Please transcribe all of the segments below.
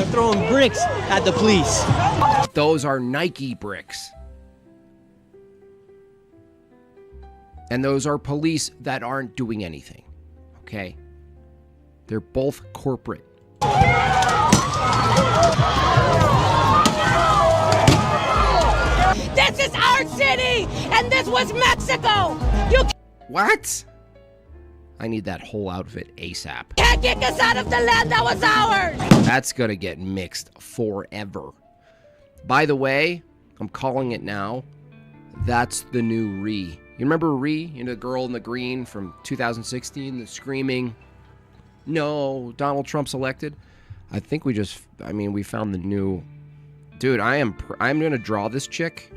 throwing bricks at the police. Those are Nike bricks. And those are police that aren't doing anything. Okay? They're both corporate. This is our city, and this was Mexico. You What? I need that whole outfit ASAP. can't kick us out of the land that was ours. That's gonna get mixed forever. By the way, I'm calling it now. That's the new Ree. You remember Ree? You know, the girl in the green from 2016, the screaming, no, Donald Trump's elected? I think we found the new... Dude, I'm gonna draw this chick,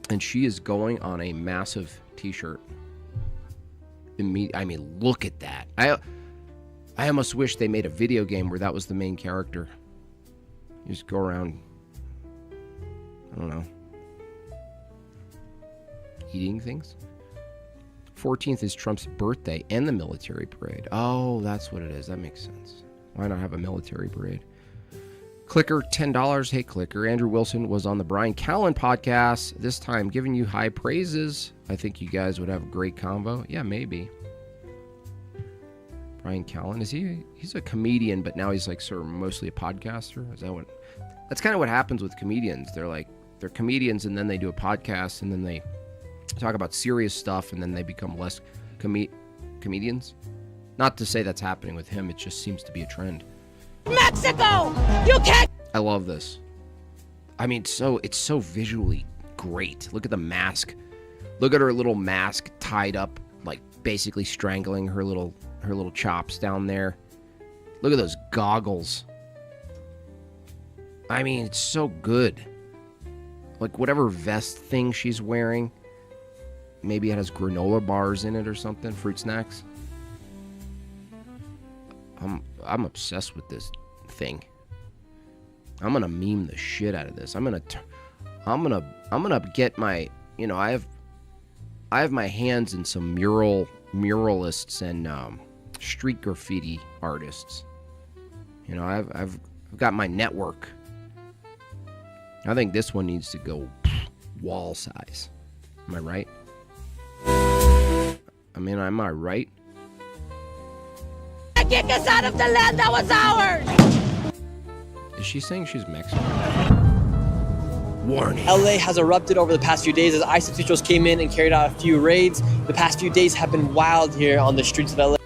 and she is going on a massive t-shirt. I mean, look at that. I almost wish they made a video game where that was the main character. You just go around, I don't know, eating things. 14th is Trump's birthday and the military parade. Oh, that's what it is. That makes sense. Why not have a military parade? Clicker, $10. Hey, Clicker. Andrew Wilson was on the Brian Callen podcast, this time giving you high praises. I think you guys would have a great convo. Yeah, maybe. Brian Callen, he's a comedian, but now he's like sort of mostly a podcaster? Is that what? That's kind of what happens with comedians. They're comedians, and then they do a podcast, and then they talk about serious stuff, and then they become less comedians. Not to say that's happening with him. It just seems to be a trend. Mexico, you can't. I love this. I mean, it's so visually great. Look at the mask. Look at her little mask tied up, like basically strangling her little chops down there. Look at those goggles. I mean, it's so good. Like whatever vest thing she's wearing, maybe it has granola bars in it or something, fruit snacks. I'm obsessed with this thing. I'm gonna meme the shit out of this. I'm gonna get my, I have my hands in some muralists and street graffiti artists. I've got my network. I think this one needs to go wall size. Am I right? Am I right? Kick us out of the land that was ours. Is she saying she's Mexican? Warning. LA has erupted over the past few days as ICE officials came in and carried out a few raids. The past few days have been wild here on the streets of LA.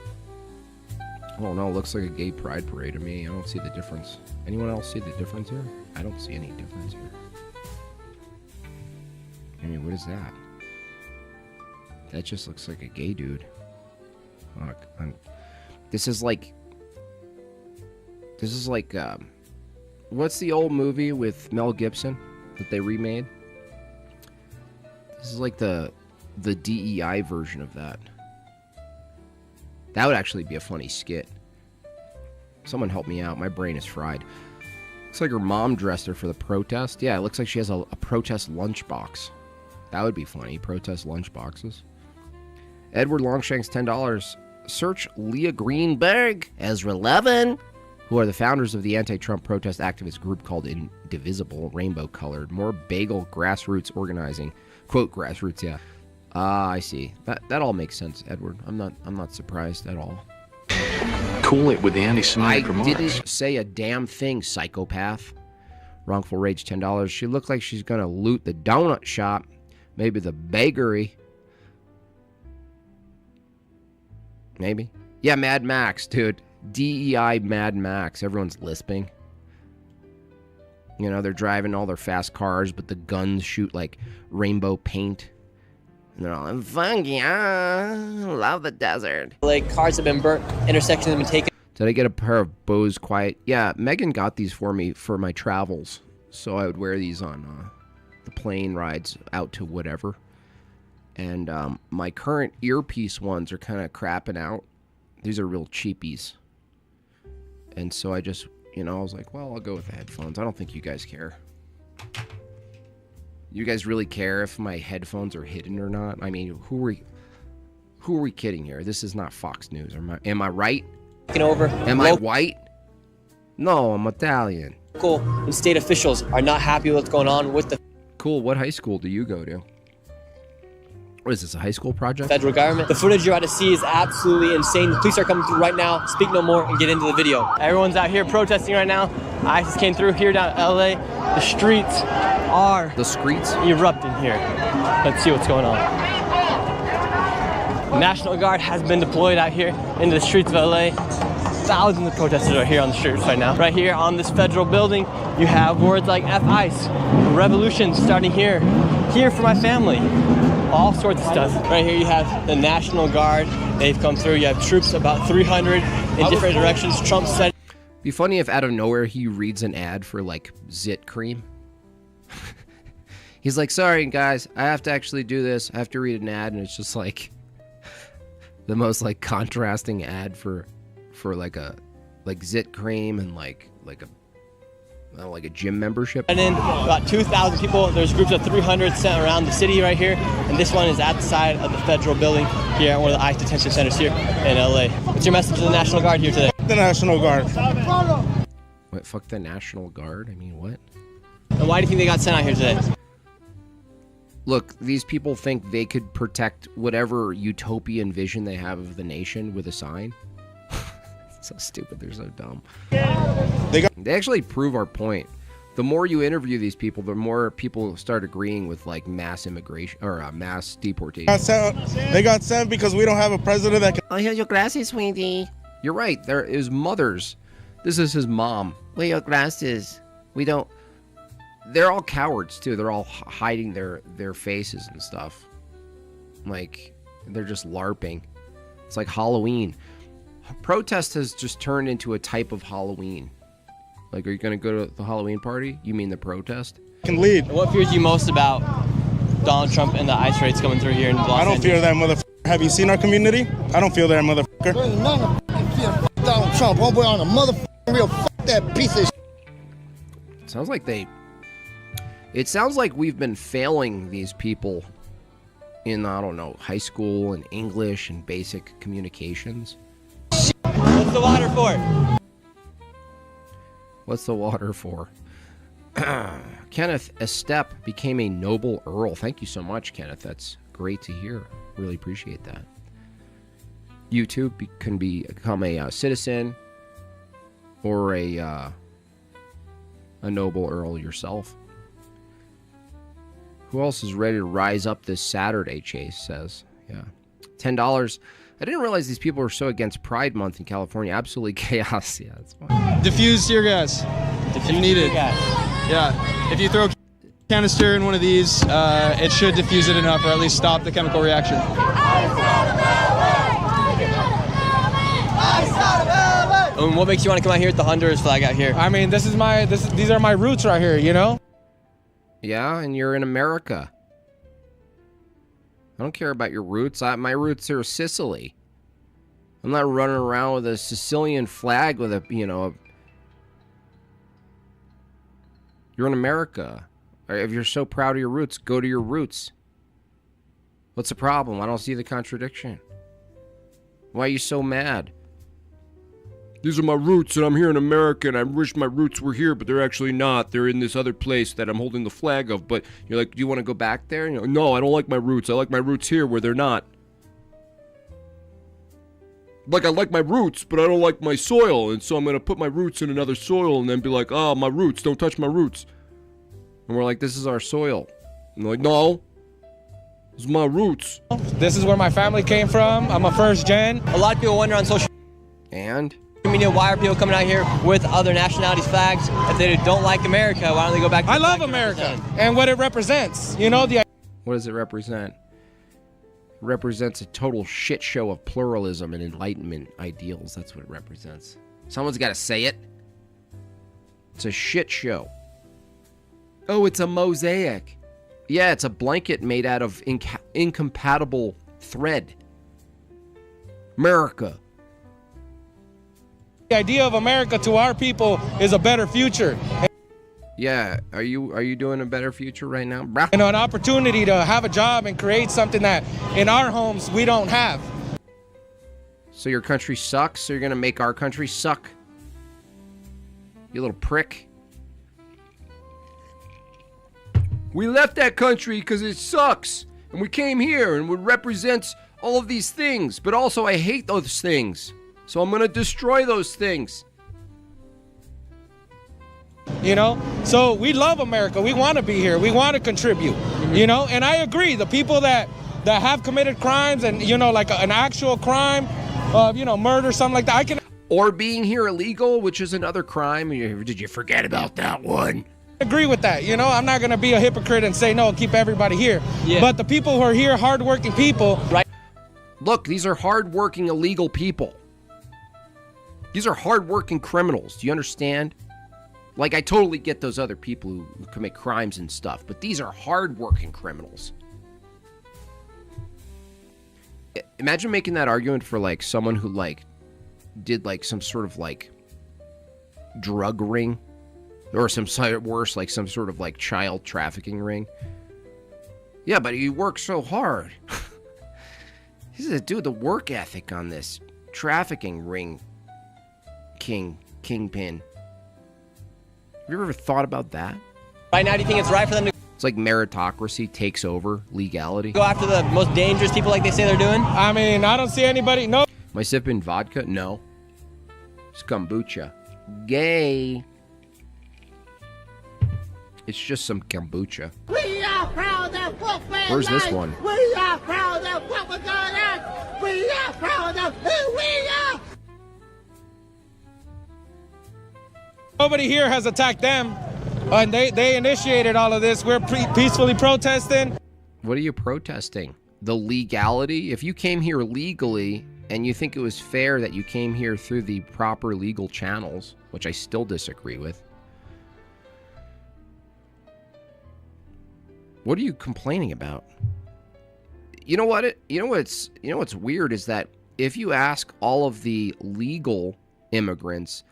Oh no, it looks like a gay pride parade to me. I don't see the difference. Anyone else see the difference here? I don't see any difference here. What is that? That just looks like a gay dude. This is like, what's the old movie with Mel Gibson that they remade? This is like the DEI version of that. That would actually be a funny skit. Someone help me out. My brain is fried. Looks like her mom dressed her for the protest. Yeah, it looks like she has a protest lunchbox. That would be funny. Protest lunchboxes. Edward Longshanks, $10. Search Leah Greenberg, Ezra Levin, who are the founders of the anti-Trump protest activist group called Indivisible, rainbow-colored, more bagel grassroots organizing. Quote, grassroots, yeah. I see. That all makes sense, Edward. I'm not surprised at all. Cool it with the anti-Semitic remarks. I didn't say a damn thing, psychopath. Wrongful Rage, $10. She looked like she's gonna loot the donut shop, maybe the bakery. Maybe. Yeah, Mad Max, dude. DEI Mad Max. Everyone's lisping. They're driving all their fast cars, but the guns shoot like rainbow paint. And they're all, I'm funky, love the desert. Like, cars have been burnt, intersections have been taken. Did I get a pair of Bose Quiet? Yeah, Megan got these for me for my travels. So I would wear these on the plane rides out to whatever. And my current earpiece ones are kind of crapping out. These are real cheapies. And so I just, I was like, well, I'll go with the headphones. I don't think you guys care. You guys really care if my headphones are hidden or not? I mean, who are we kidding here? This is not Fox News. Am I right? Over. Am I white? No, I'm Italian. local and state officials are not happy with what's going on with the Cool. What high school do you go to? What is this, a high school project? federal government. The footage you're about to see is absolutely insane. The police are coming through right now. Speak no more and get into the video. Everyone's out here protesting right now. ISIS came through here down in LA. The streets are erupting here. Let's see what's going on. The National Guard has been deployed out here into the streets of LA. Thousands of protesters are here on the streets right now. Right here on this federal building, you have words like F-ICE, revolution starting here, here for my family, all sorts of stuff. Right here you have the National Guard. They've come through. You have troops, about 300 in different directions. Trump said. Be funny if out of nowhere he reads an ad for like Zit cream. He's like, sorry guys, I have to actually do this. I have to read an ad, and it's just like the most like contrasting ad for like Zit cream and like a gym membership. And then about 2,000 people. There's groups of 300 sent around the city right here, and this one is at the side of the federal building here at one of the ICE detention centers here in LA. What's your message to the National Guard here today? The National Guard. What? Fuck the National Guard? I mean, what? And why do you think they got sent out here today? Look, these people think they could protect whatever utopian vision they have of the nation with a sign. So stupid, they're so dumb. They actually prove our point. The more you interview these people, the more people start agreeing with like mass immigration or mass deportation. They got sent because we don't have a president that can. Oh, here's your glasses, sweetie. You're right. There is mothers. This is his mom. Where your glasses? We don't. They're all cowards too. They're all hiding their faces and stuff. Like they're just LARPing. It's like Halloween. Protest has just turned into a type of Halloween. Like, are you gonna go to the Halloween party? You mean the protest? Can lead. What fears you most about Donald Trump and the ICE raids coming through here in Los Angeles? I don't fear that motherfucker. Have you seen our community? I don't fear that motherfucker. There ain't none of fear Donald Trump. Homeboy on a motherfucking real that piece of Sounds like it sounds like we've been failing these people in, I don't know, high school and English and basic communications. What's the water for? What's the water for? Kenneth Estep became a noble earl. Thank you so much, Kenneth. That's great to hear. Really appreciate that. You too can become a citizen or a noble earl yourself. Who else is ready to rise up this Saturday? Chase says. Yeah. $10. I didn't realize these people were so against Pride Month in California. Absolutely chaos. Yeah, that's fine. Diffuse tear gas. If you need it. Yeah. If you throw a canister in one of these, it should diffuse it enough, or at least stop the chemical reaction. What makes you want to come out here with the Honduras flag out here? I mean, these are my roots right here, you know? Yeah, and you're in America. I don't care about your roots. My roots are Sicily. I'm not running around with a Sicilian flag with You're in America. If you're so proud of your roots, go to your roots. What's the problem? I don't see the contradiction. Why are you so mad? These are my roots, and I'm here in America, and I wish my roots were here, but they're actually not. They're in this other place that I'm holding the flag of. But you're like, do you want to go back there? And you're like, no, I don't like my roots. I like my roots here where they're not. Like, I like my roots, but I don't like my soil, and so I'm going to put my roots in another soil and then be like, oh, my roots, don't touch my roots. And we're like, this is our soil. And they're like, no, this is my roots. This is where my family came from. I'm a first gen. A lot of people wonder on social media, why are people coming out here with other nationalities' flags? If they don't like America, why don't they go back to I love America and what it represents. You know, what does it represent? It represents a total shit show of pluralism and enlightenment ideals. That's what it represents. Someone's got to say it. It's a shit show. Oh, it's a mosaic. Yeah, it's a blanket made out of incompatible thread. America. The idea of America to our people is a better future. Yeah, are you doing a better future right now? You know, an opportunity to have a job and create something that in our homes we don't have. So your country sucks, so you're gonna make our country suck? You little prick. We left that country because it sucks. And we came here and it represents all of these things. But also I hate those things. So I'm going to destroy those things. You know, so we love America. We want to be here. We want to contribute, you know, and I agree. The people that have committed crimes and, you know, like an actual crime of, you know, murder, something like that. I can. Or being here illegal, which is another crime. Did you forget about that one? Agree with that. You know, I'm not going to be a hypocrite and say, no, keep everybody here. Yeah. But the people who are here, hardworking people. Right. Look, these are hardworking illegal people. These are hardworking criminals. Do you understand? Like, I totally get those other people who commit crimes and stuff, but these are hardworking criminals. Imagine making that argument for, like, someone who, like, did, like, some sort of, like, drug ring. Or some worse, like, some sort of, like, child trafficking ring. Yeah, but he worked so hard. This is a dude, the work ethic on this trafficking ring kingpin. Have you ever thought about that? Right now, do you think it's right for them to It's like meritocracy takes over legality. go after the most dangerous people like they say they're doing? I mean, I don't see anybody. No. Am I sipping vodka? No. It's kombucha. Gay. It's just some kombucha. We are proud of what we're Where's this like. one? We are proud of what we're going at. We are proud of who we are. Nobody here has attacked them. And they initiated all of this. We're peacefully protesting. What are you protesting? The legality? If you came here legally and you think it was fair that you came here through the proper legal channels, which I still disagree with, what are you complaining about? You know what? What's weird is that if you ask all of the legal immigrants,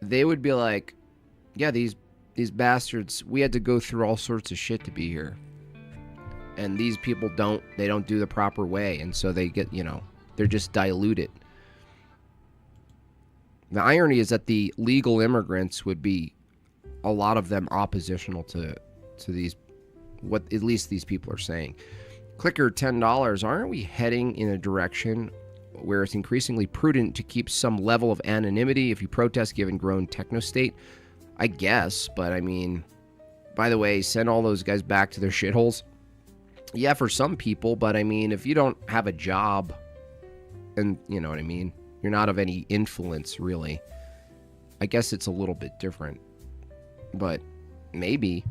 they would be like, yeah, these bastards, we had to go through all sorts of shit to be here. And these people don't do the proper way, and so they get, you know, they're just diluted. The irony is that the legal immigrants would be, a lot of them, oppositional to these, what at least these people are saying. Clicker, $10. Aren't we heading in a direction where it's increasingly prudent to keep some level of anonymity if you protest given grown techno-state? I guess, but I mean, by the way, send all those guys back to their shitholes. Yeah, for some people, but I mean, if you don't have a job, and you know what I mean, you're not of any influence, really, I guess it's a little bit different. But maybe.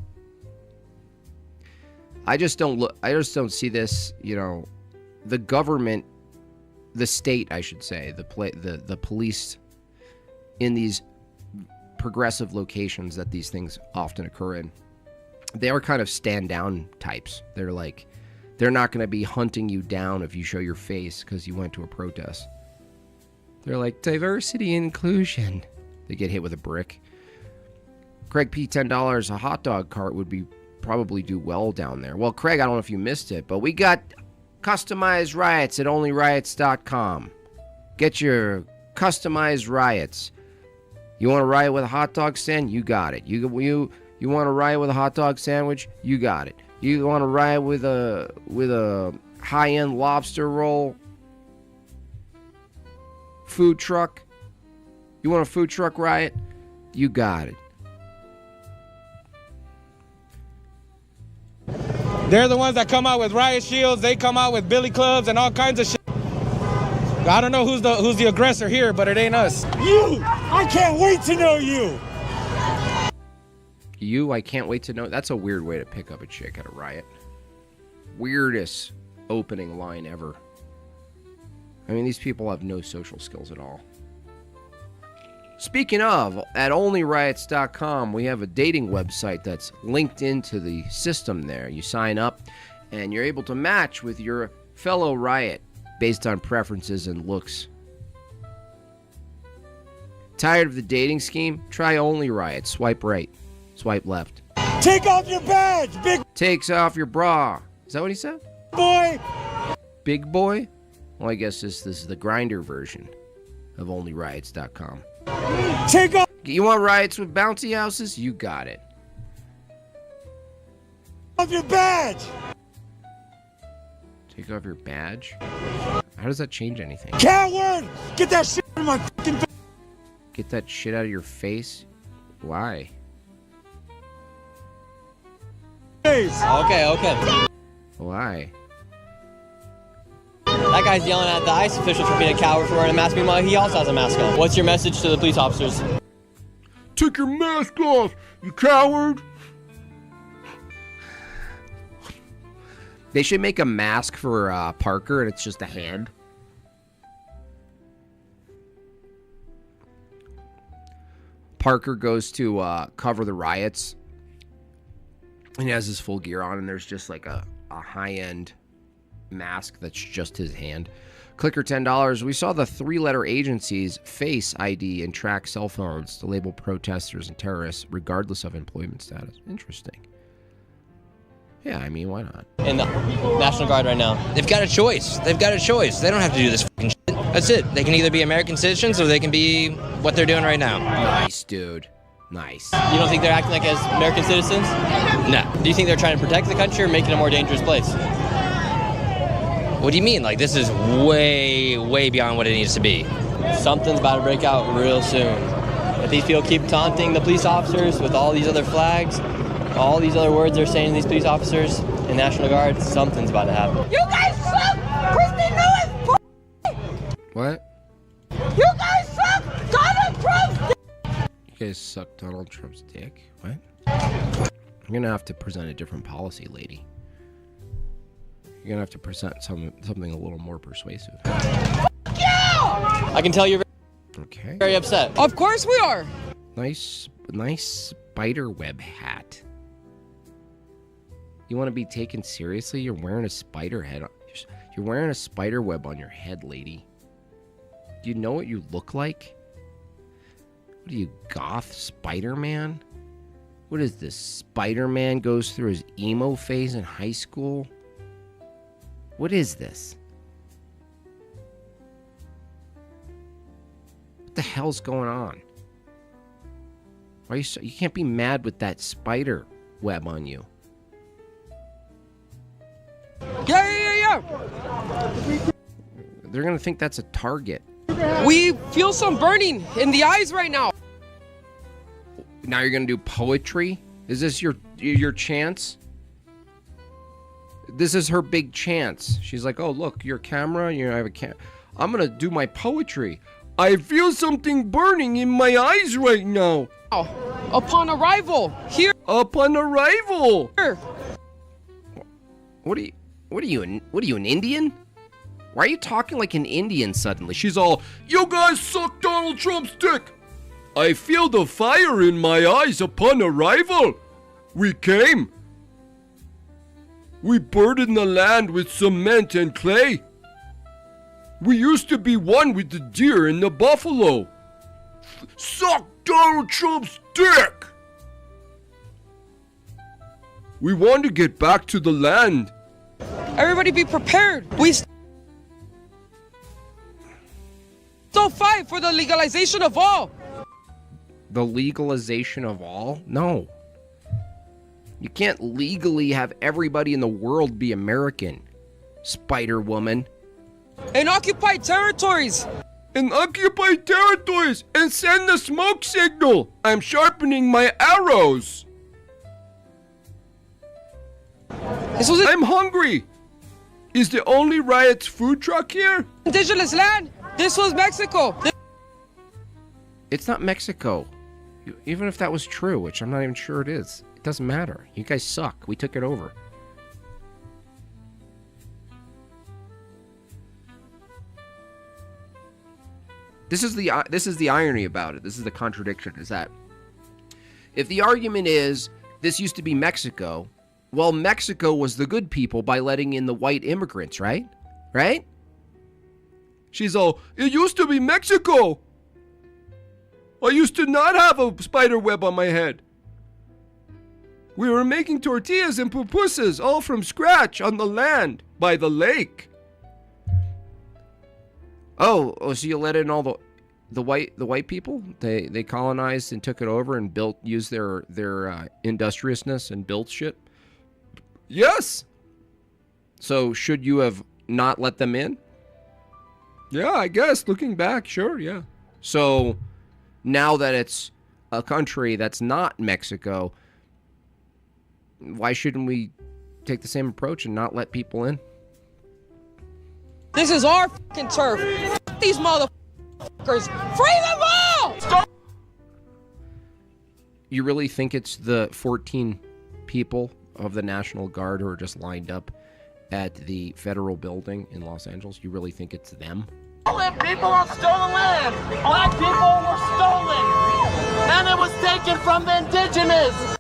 I just don't see this, you know, the government, the state, I should say, the police in these progressive locations that these things often occur in. They are kind of stand down types. They're like, they're not going to be hunting you down if you show your face because you went to a protest. They're like, diversity and inclusion. They get hit with a brick. Craig P, $10. A hot dog cart would probably do well down there. Well, Craig, I don't know if you missed it, but we got customized riots at onlyriots.com. Get your customized riots. You want to riot with a hot dog stand? You got it. You want to riot with a hot dog sandwich? You got it. You want to riot with a high-end lobster roll food truck? You want a food truck riot? You got it. They're the ones that come out with riot shields. They come out with billy clubs and all kinds of shit. I don't know who's the aggressor here, but it ain't us. You! I can't wait to know you! You, I can't wait to know. That's a weird way to pick up a chick at a riot. Weirdest opening line ever. I mean, these people have no social skills at all. Speaking of, at onlyriots.com, we have a dating website that's linked into the system there. You sign up, and you're able to match with your fellow riot based on preferences and looks. Tired of the dating scheme? Try Only Riot. Swipe right. Swipe left. Take off your badge, big Takes off your bra. Is that what he said? boy! Big boy? Well, I guess this is the grinder version of onlyriots.com. Take off! You want riots with bouncy houses? You got it. off your badge. Take off your badge? How does that change anything? Coward! Get that shit out of my fucking face. Get that shit out of your face? Why? Okay. Why? That guy's yelling at the ICE officials for being a coward for wearing a mask. Meanwhile, he also has a mask on. What's your message to the police officers? Take your mask off, you coward! They should make a mask for Parker, and it's just a hand. Parker goes to cover the riots, and he has his full gear on, and there's just like a high-end mask that's just his hand. Clicker $10. We saw the three-letter agencies Face ID and track cell phones to label protesters and terrorists regardless of employment status. Interesting. Yeah, I mean, why not? In the National Guard right now. They've got a choice. They don't have to do this fucking shit. That's it. They can either be American citizens or they can be what they're doing right now. Nice, dude. Nice. You don't think they're acting like as American citizens? No. Do you think they're trying to protect the country or make it a more dangerous place? What do you mean? Like, this is way, way beyond what it needs to be. Something's about to break out real soon. If these people keep taunting the police officers with all these other flags, all these other words they're saying to these police officers and National Guard, something's about to happen. You guys suck! Kristen Lewis! What? You guys suck! Donald Trump's You guys suck Donald Trump's dick? What? I'm gonna have to present a different policy, lady. You're gonna have to present something a little more persuasive. I can tell you're Okay. very upset. Of course we are. Nice spider web hat. You want to be taken seriously? You're wearing a spider head. You're wearing a spider web on your head, lady. Do you know what you look like? What are you, goth Spider-Man? What is this? Spider-Man goes through his emo phase in high school? What is this? What the hell's going on? Why are you so, you can't be mad with that spider web on you. Yeah. They're gonna think that's a target. We feel some burning in the eyes right now. Now you're gonna do poetry? Is this your chance? This is her big chance. She's like, oh look, your camera, I have a I'm gonna do my poetry. I feel something burning in my eyes right now. Upon arrival, here. Upon arrival. Here. What are you, an Indian? Why are you talking like an Indian suddenly? She's all, you guys suck Donald Trump's dick. I feel the fire in my eyes upon arrival. We came. We burdened the land with cement and clay. We used to be one with the deer and the buffalo. Suck Donald Trump's dick. We want to get back to the land. Everybody be prepared. We still fight for the legalization of all. The legalization of all? No. You can't legally have everybody in the world be American, Spider-Woman. In occupied territories. In occupied territories, and send the smoke signal. I'm sharpening my arrows. I'm hungry. Is the only riot's food truck here? Indigenous land. This was Mexico. It's not Mexico. Even if that was true, which I'm not even sure it is. It doesn't matter. You guys suck. We took it over. This is the irony about it. This is the contradiction, is that if the argument is this used to be Mexico, well, Mexico was the good people by letting in the white immigrants, right? Right? She's all, it used to be Mexico. I used to not have a spider web on my head. We were making tortillas and pupusas all from scratch on the land by the lake. Oh, so you let in all the white people? They colonized and took it over and used their industriousness and built shit. Yes. So should you have not let them in? Yeah, I guess. Looking back, sure, yeah. So now that it's a country that's not Mexico, why shouldn't we take the same approach and not let people in? This is our fucking turf. F these motherfuckers. Free them all! You really think it's the 14 people of the National Guard who are just lined up at the federal building in Los Angeles? You really think it's them? Stolen people on stolen land. Black people were stolen, and it was taken from the indigenous.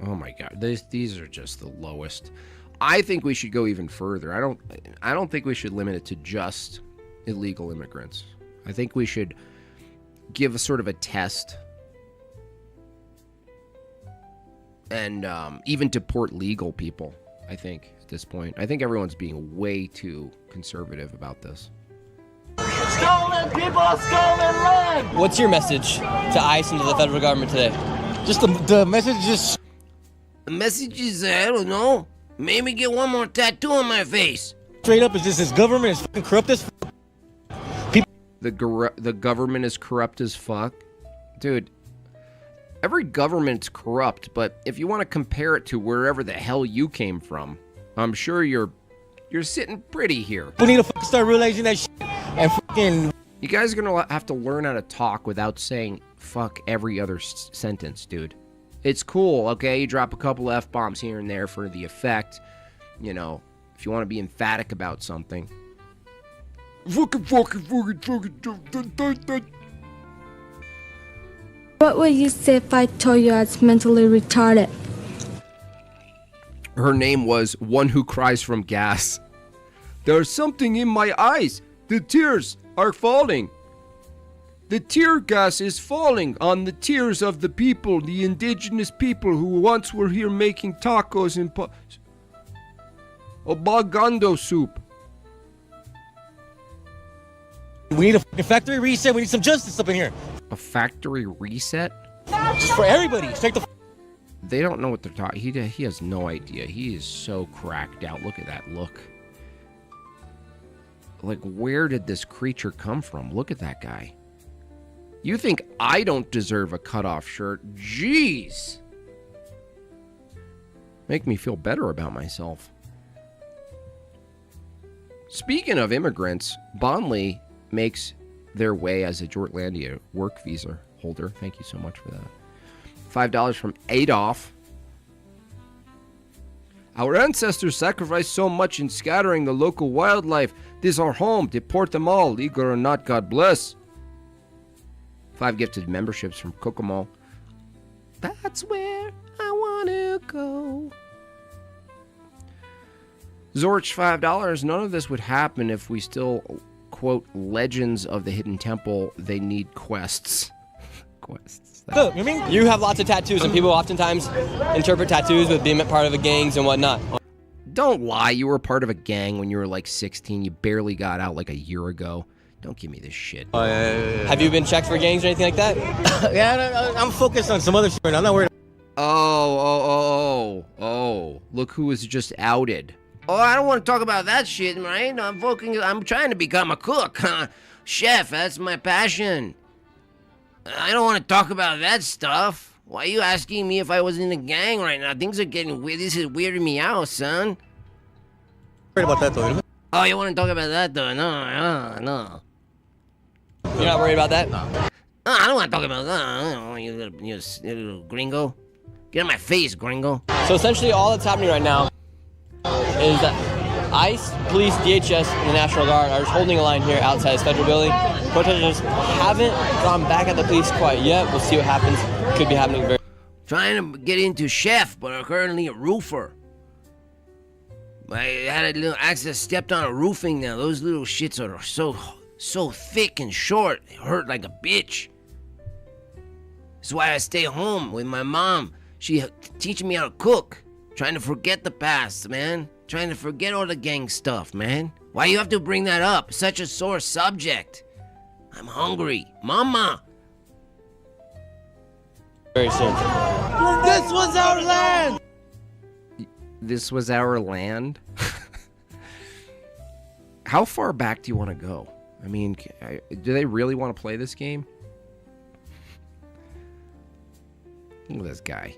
Oh my God, these are just the lowest. I think we should go even further. I don't think we should limit it to just illegal immigrants. I think we should give a sort of a test and even deport legal people. I think at this point, I think everyone's being way too conservative about this. Stolen people, stolen land. What's your message to ICE and to the federal government today? Just the message is... The message is, I don't know, maybe get one more tattoo on my face. Straight up, is this government is fucking corrupt as fuck. The government is corrupt as fuck? Dude, every government's corrupt, but if you want to compare it to wherever the hell you came from, I'm sure you're sitting pretty here. We need to fucking start realizing that shit and fucking... You guys are gonna have to learn how to talk without saying fuck every other sentence, dude. It's cool, okay? You drop a couple F-bombs here and there for the effect. You know, if you want to be emphatic about something. What would you say if I told you I was mentally retarded? Her name was One Who Cries from Gas. There's something in my eyes. The tears are falling. The tear gas is falling on the tears of the people, the indigenous people who once were here making tacos and Obagando soup. We need a fucking factory reset. We need some justice up in here. A factory reset? Just for everybody. Straight the... They don't know what they're talking. He has no idea. He is so cracked out. Look at that look. Like, where did this creature come from? Look at that guy. You think I don't deserve a cutoff shirt? Jeez. Make me feel better about myself. Speaking of immigrants, Bonley makes their way as a Jortlandia work visa holder. Thank you so much for that. $5 from Adolf. Our ancestors sacrificed so much in scattering the local wildlife. This is our home. Deport them all, legal or not, God bless. 5 gifted memberships from Kokomo. That's where I want to go. Zorch, $5. None of this would happen if we still, quote, legends of the hidden temple. They need quests. Quests. Look, you mean? You have lots of tattoos, and people oftentimes interpret tattoos with being part of a gangs and whatnot. Don't lie. You were part of a gang when you were like 16. You barely got out like a year ago. Don't give me this shit. Yeah. Have you been checked for gangs or anything like that? Yeah, I'm focused on some other shit. I'm not worried. Oh. Look who was just outed. Oh, I don't want to talk about that shit, right? I'm trying to become a cook. Chef, that's my passion. I don't want to talk about that stuff. Why are you asking me if I was in a gang right now? Things are getting weird. This is weirding me out, son. Worried about that, though. Oh, you want to talk about that, though? No. You're not worried about that? I don't want to talk about that. You little gringo. Get on my face, gringo. So essentially all that's happening right now is that ICE, police, DHS, and the National Guard are just holding a line here outside this federal building. Protesters haven't gone back at the police quite yet. We'll see what happens. Could be happening very... Trying to get into chef, but I'm currently a roofer. I had a little accident, stepped on a roofing now. Those little shits are so thick and short. They hurt like a bitch. That's why I stay home with my mom. She teaching me how to cook. Trying to forget the past, man. Trying to forget all the gang stuff, man. Why you have to bring that up? Such a sore subject. I'm hungry. Mama. Very soon. This was our land. This was our land. How far back do you want to go? I mean, do they really want to play this game? Look at this guy.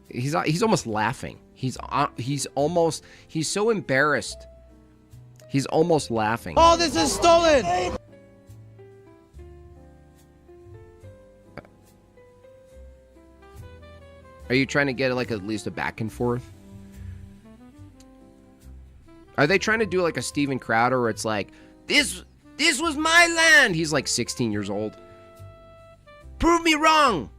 He's almost laughing. He's so embarrassed. He's almost laughing. All this is stolen. Are you trying to get like at least a back and forth? Are they trying to do like a Steven Crowder where it's like, this was my land? He's like 16 years old. Prove me wrong.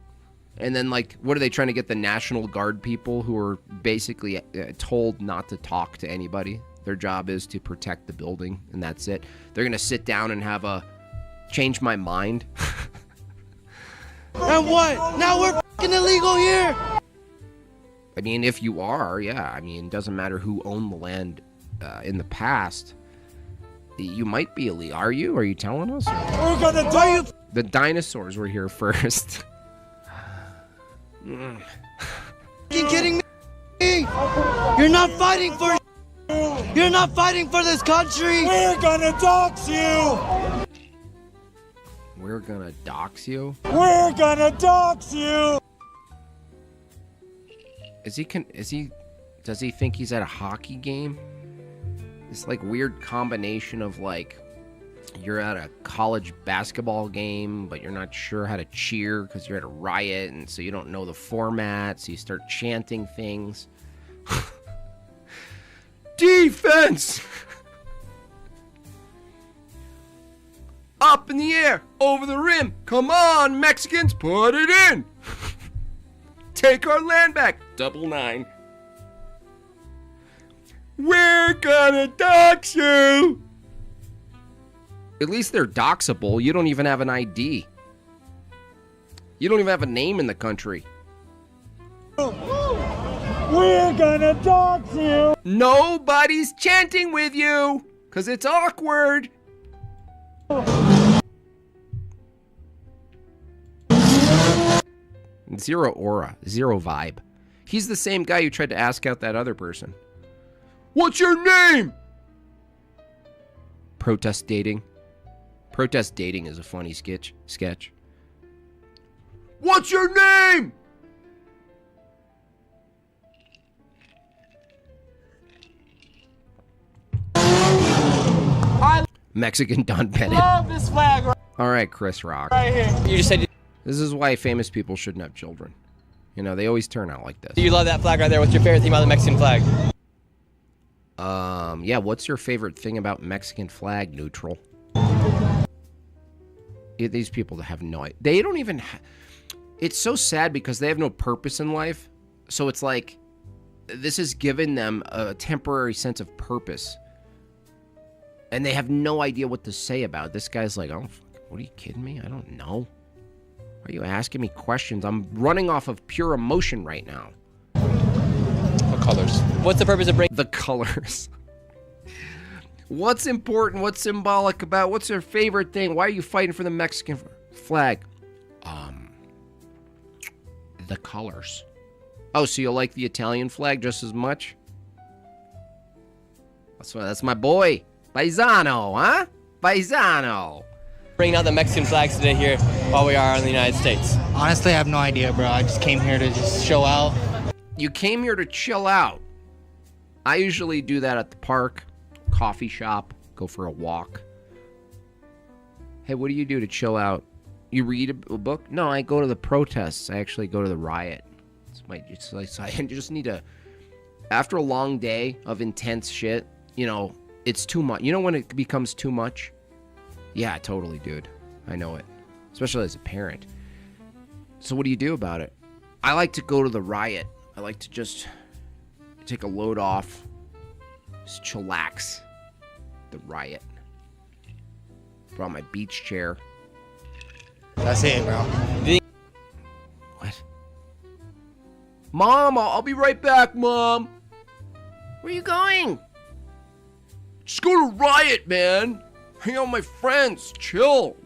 And then like, what are they trying to get the National Guard people who are basically told not to talk to anybody? Their job is to protect the building and that's it. They're going to sit down and have a change my mind. And what? Now we're fucking illegal here. I mean, if you are, yeah. I mean, it doesn't matter who owned the land in the past. You might be illegal. Are you? Are you telling us? We're gonna die. The dinosaurs were here first. You kidding me? You're not fighting for. You're not fighting for this country. We're gonna dox you. We're gonna dox you. We're gonna dox you. Does he think he's at a hockey game? This like weird combination of like you're at a college basketball game, but you're not sure how to cheer because you're at a riot, and so you don't know the format, so you start chanting things. Defense! Up in the air, over the rim. Come on, Mexicans, put it in. Take our land back. 9. We're gonna dox you. At least they're doxable. You don't even have an ID. You don't even have a name in the country. We're gonna dox you. Nobody's chanting with you because it's awkward. Zero aura, zero vibe. He's the same guy who tried to ask out that other person. What's your name? Protest dating. Protest dating is a funny sketch. What's your name? Mexican Don Bennett. Love this flag All right, Chris Rock. right here. You just said This is why famous people shouldn't have children. You know, they always turn out like this. you love that flag right there. What's your favorite thing about the Mexican flag? Yeah, what's your favorite thing about Mexican flag, neutral? Yeah, these people have no idea. They don't even it's so sad because they have no purpose in life. So it's like, this has given them a temporary sense of purpose. And they have no idea what to say about it. This guy's like, oh, what are you kidding me? I don't know. Why are you asking me questions? I'm running off of pure emotion right now. What colors? What's the purpose of breaking the colors? What's important? What's symbolic about? What's your favorite thing? Why are you fighting for the Mexican flag? The colors. Oh, so you like the Italian flag just as much? That's my boy. Paisano, huh? Paisano. bringing out the Mexican flags today here while we are in the United States? Honestly, I have no idea, bro. I just came here to just chill out. You came here to chill out. I usually do that at the park, coffee shop, go for a walk. Hey, what do you do to chill out? You read a book? No, I go to the protests. I actually go to the riot. I just need to, after a long day of intense shit, you know, it's too much. You know when it becomes too much? Yeah, totally, dude. I know it. Especially as a parent. So what do you do about it? I like to go to the riot. I like to just take a load off. Just chillax. The riot. Brought my beach chair. That's it, bro. What? Mom, I'll be right back, Mom. Where are you going? Just go to riot, man. Hang out with my friends. Chill.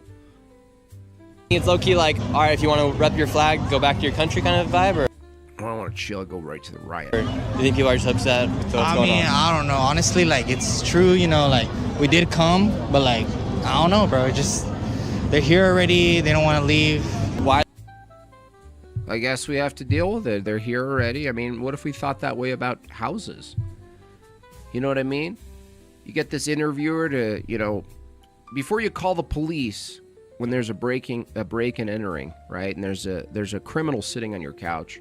It's low-key like, all right, if you want to rep your flag, go back to your country kind of vibe, or? I don't want to chill. Go right to the riot. Do you think people are just upset with what's going on? I don't know. Honestly, like, it's true, you know, like, we did come, but, like, I don't know, bro. They're here already. They don't want to leave. Why? I guess we have to deal with it. They're here already. I mean, what if we thought that way about houses? You know what I mean? You get this interviewer to, you know, before you call the police when there's a break and entering, right? And there's a criminal sitting on your couch.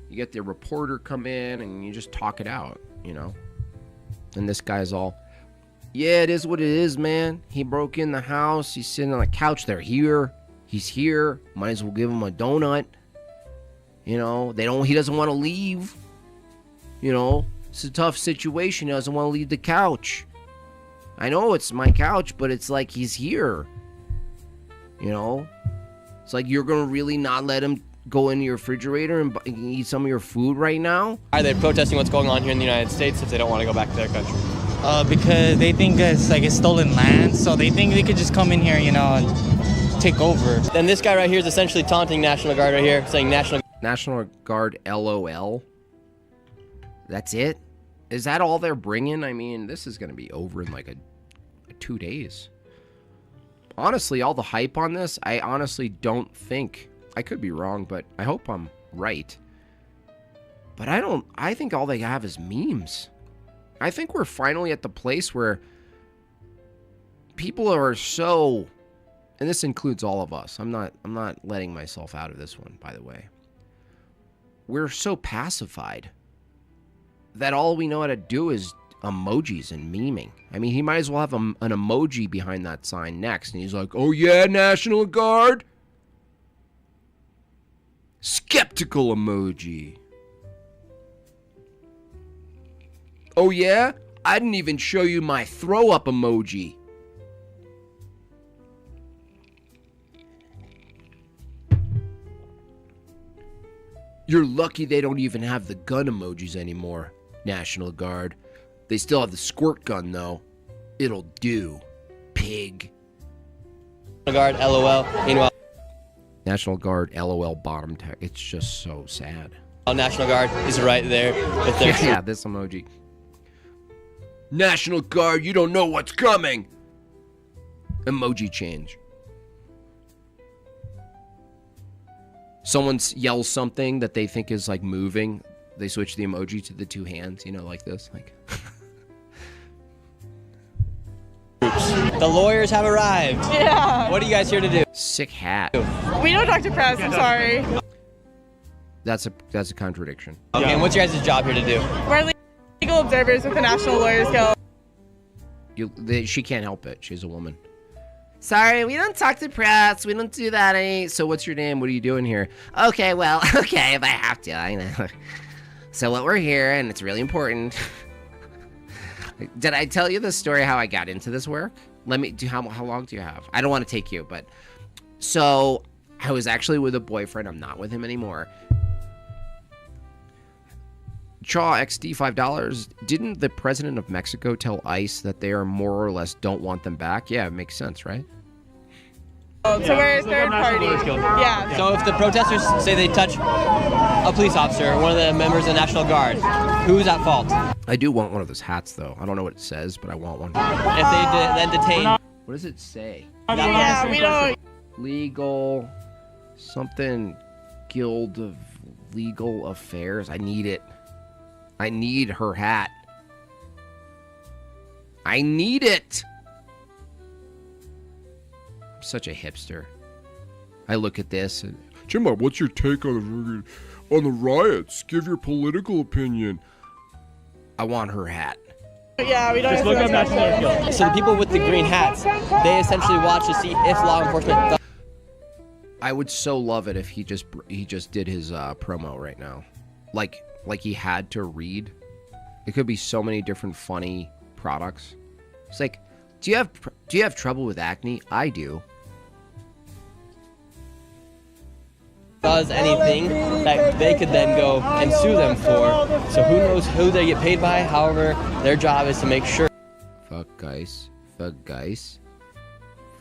You get the reporter come in and you just talk it out, you know? And this guy's all, yeah, it is what it is, man. He broke in the house. He's sitting on the couch. They're here. He's here. Might as well give him a donut. You know, he doesn't want to leave. You know, it's a tough situation. He doesn't want to leave the couch. I know it's my couch, but it's like he's here. You know? It's like you're going to really not let him go in your refrigerator and eat some of your food right now? Why are they protesting what's going on here in the United States if they don't want to go back to their country? Because they think it's stolen land, so they think they could just come in here, you know, and take over. Then this guy right here is essentially taunting National Guard right here, saying National Guard LOL. That's it? Is that all they're bringing? I mean, this is going to be over in like a 2 days. Honestly, all the hype on this, I honestly don't think, I could be wrong, but I hope I'm right. But I think all they have is memes. I think we're finally at the place where people are so, and this includes all of us. I'm not letting myself out of this one, by the way. We're so pacified that all we know how to do is emojis and memeing. I mean, he might as well have an emoji behind that sign next, and he's like, oh yeah, National Guard? Skeptical emoji. Oh yeah? I didn't even show you my throw-up emoji. You're lucky they don't even have the gun emojis anymore, National Guard. They still have the squirt gun, though. It'll do, pig. National Guard, LOL. Meanwhile, National Guard, LOL bottom tech. It's just so sad. National Guard is right there with their... Yeah, this emoji. National Guard, you don't know what's coming. Emoji change. Someone yells something that they think is like moving. They switch the emoji to the two hands, you know, like this. Like. The lawyers have arrived. Yeah. What are you guys here to do? Sick hat. We don't talk to press, I'm sorry. That's a contradiction. Okay, and what's your guys' job here to do? We're legal observers with the National Lawyers Guild. She can't help it. She's a woman. Sorry, we don't talk to press. We don't do that. So what's your name? What are you doing here? Okay, well, okay, if I have to, I know. So what we're here, and it's really important. Did I tell you the story how I got into this work? Let me do. How long do you have? I don't want to take you, but so I was actually with a boyfriend. I'm not with him anymore. Chaw XD $5. Didn't the president of Mexico tell ICE that they are more or less don't want them back? Yeah, it makes sense, right? So we're a third party. Yeah. So if the protesters say they touch a police officer or one of the members of the National Guard, who's at fault? I do want one of those hats, though. I don't know what it says, but I want one. If they then detain... What does it say? Yeah, we don't... Legal... Something... Guild of Legal Affairs. I need it. I need her hat. I need it! I'm such a hipster. I look at this and... Jimbob, what's your take on the riots? Give your political opinion. I want her hat. Yeah, we don't... Just look up National Guard. So the people with the green hats, they essentially watch to see if law enforcement... I would so love it if he just did his promo right now. Like he had to read. It could be so many different funny products. It's like, do you have trouble with acne? I do. Does anything that they could then go and sue them for. So who knows who they get paid by. However, their job is to make sure. Fuck guys. Fuck guys.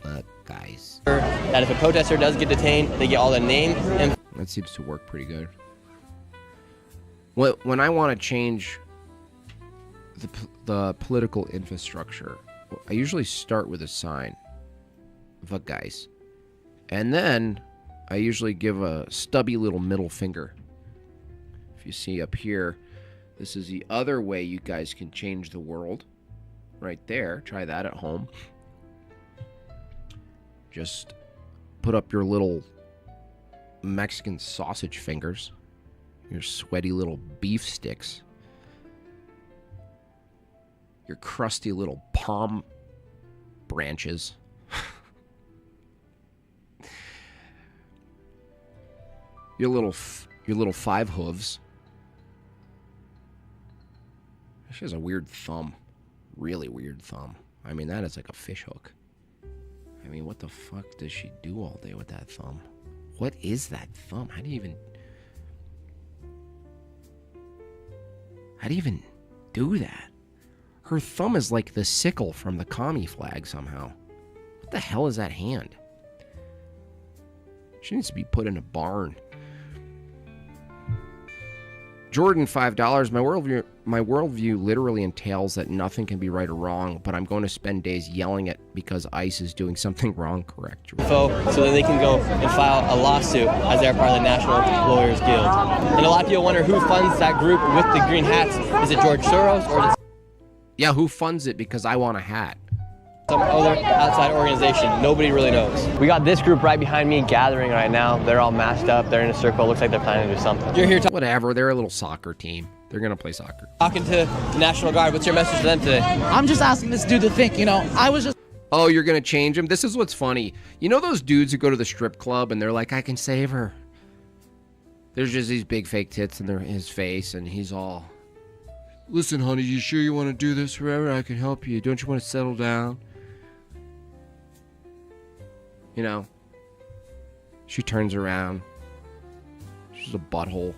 Fuck guys. That if a protester does get detained, they get all their name and... That seems to work pretty good. When I want to change the political infrastructure, I usually start with a sign of a guys. And then I usually give a stubby little middle finger. If you see up here, this is the other way you guys can change the world. Right there. Try that at home. Just put up your little Mexican sausage fingers. Your sweaty little beef sticks. Your crusty little palm branches. Your little five hooves. She has a weird thumb. Really weird thumb. I mean, that is like a fish hook. I mean, what the fuck does she do all day with that thumb? What is that thumb? How do you even do that? Her thumb is like the sickle from the commie flag somehow. What the hell is that hand? She needs to be put in a barn. Jordan, $5. My worldview literally entails that nothing can be right or wrong, but I'm going to spend days yelling at because ICE is doing something wrong. Correct. So then they can go and file a lawsuit as they're part of the National Lawyers Guild. And a lot of people wonder who funds that group with the green hats. Is it George Soros or is it... Yeah, who funds it? Because I want a hat. Some other outside organization. Nobody really knows. We got this group right behind me gathering right now. They're all masked up. They're in a circle. Looks like they're planning to do something. You're here whatever. They're a little soccer team. They're going to play soccer. Talking to the National Guard. What's your message to them today? I'm just asking this dude to think, I was just... Oh, you're going to change him? This is what's funny. You know those dudes who go to the strip club and they're like, I can save her. There's just these big fake tits in his face and he's all... Listen, honey, you sure you want to do this forever? I can help you. Don't you want to settle down? She turns around. She's a butthole.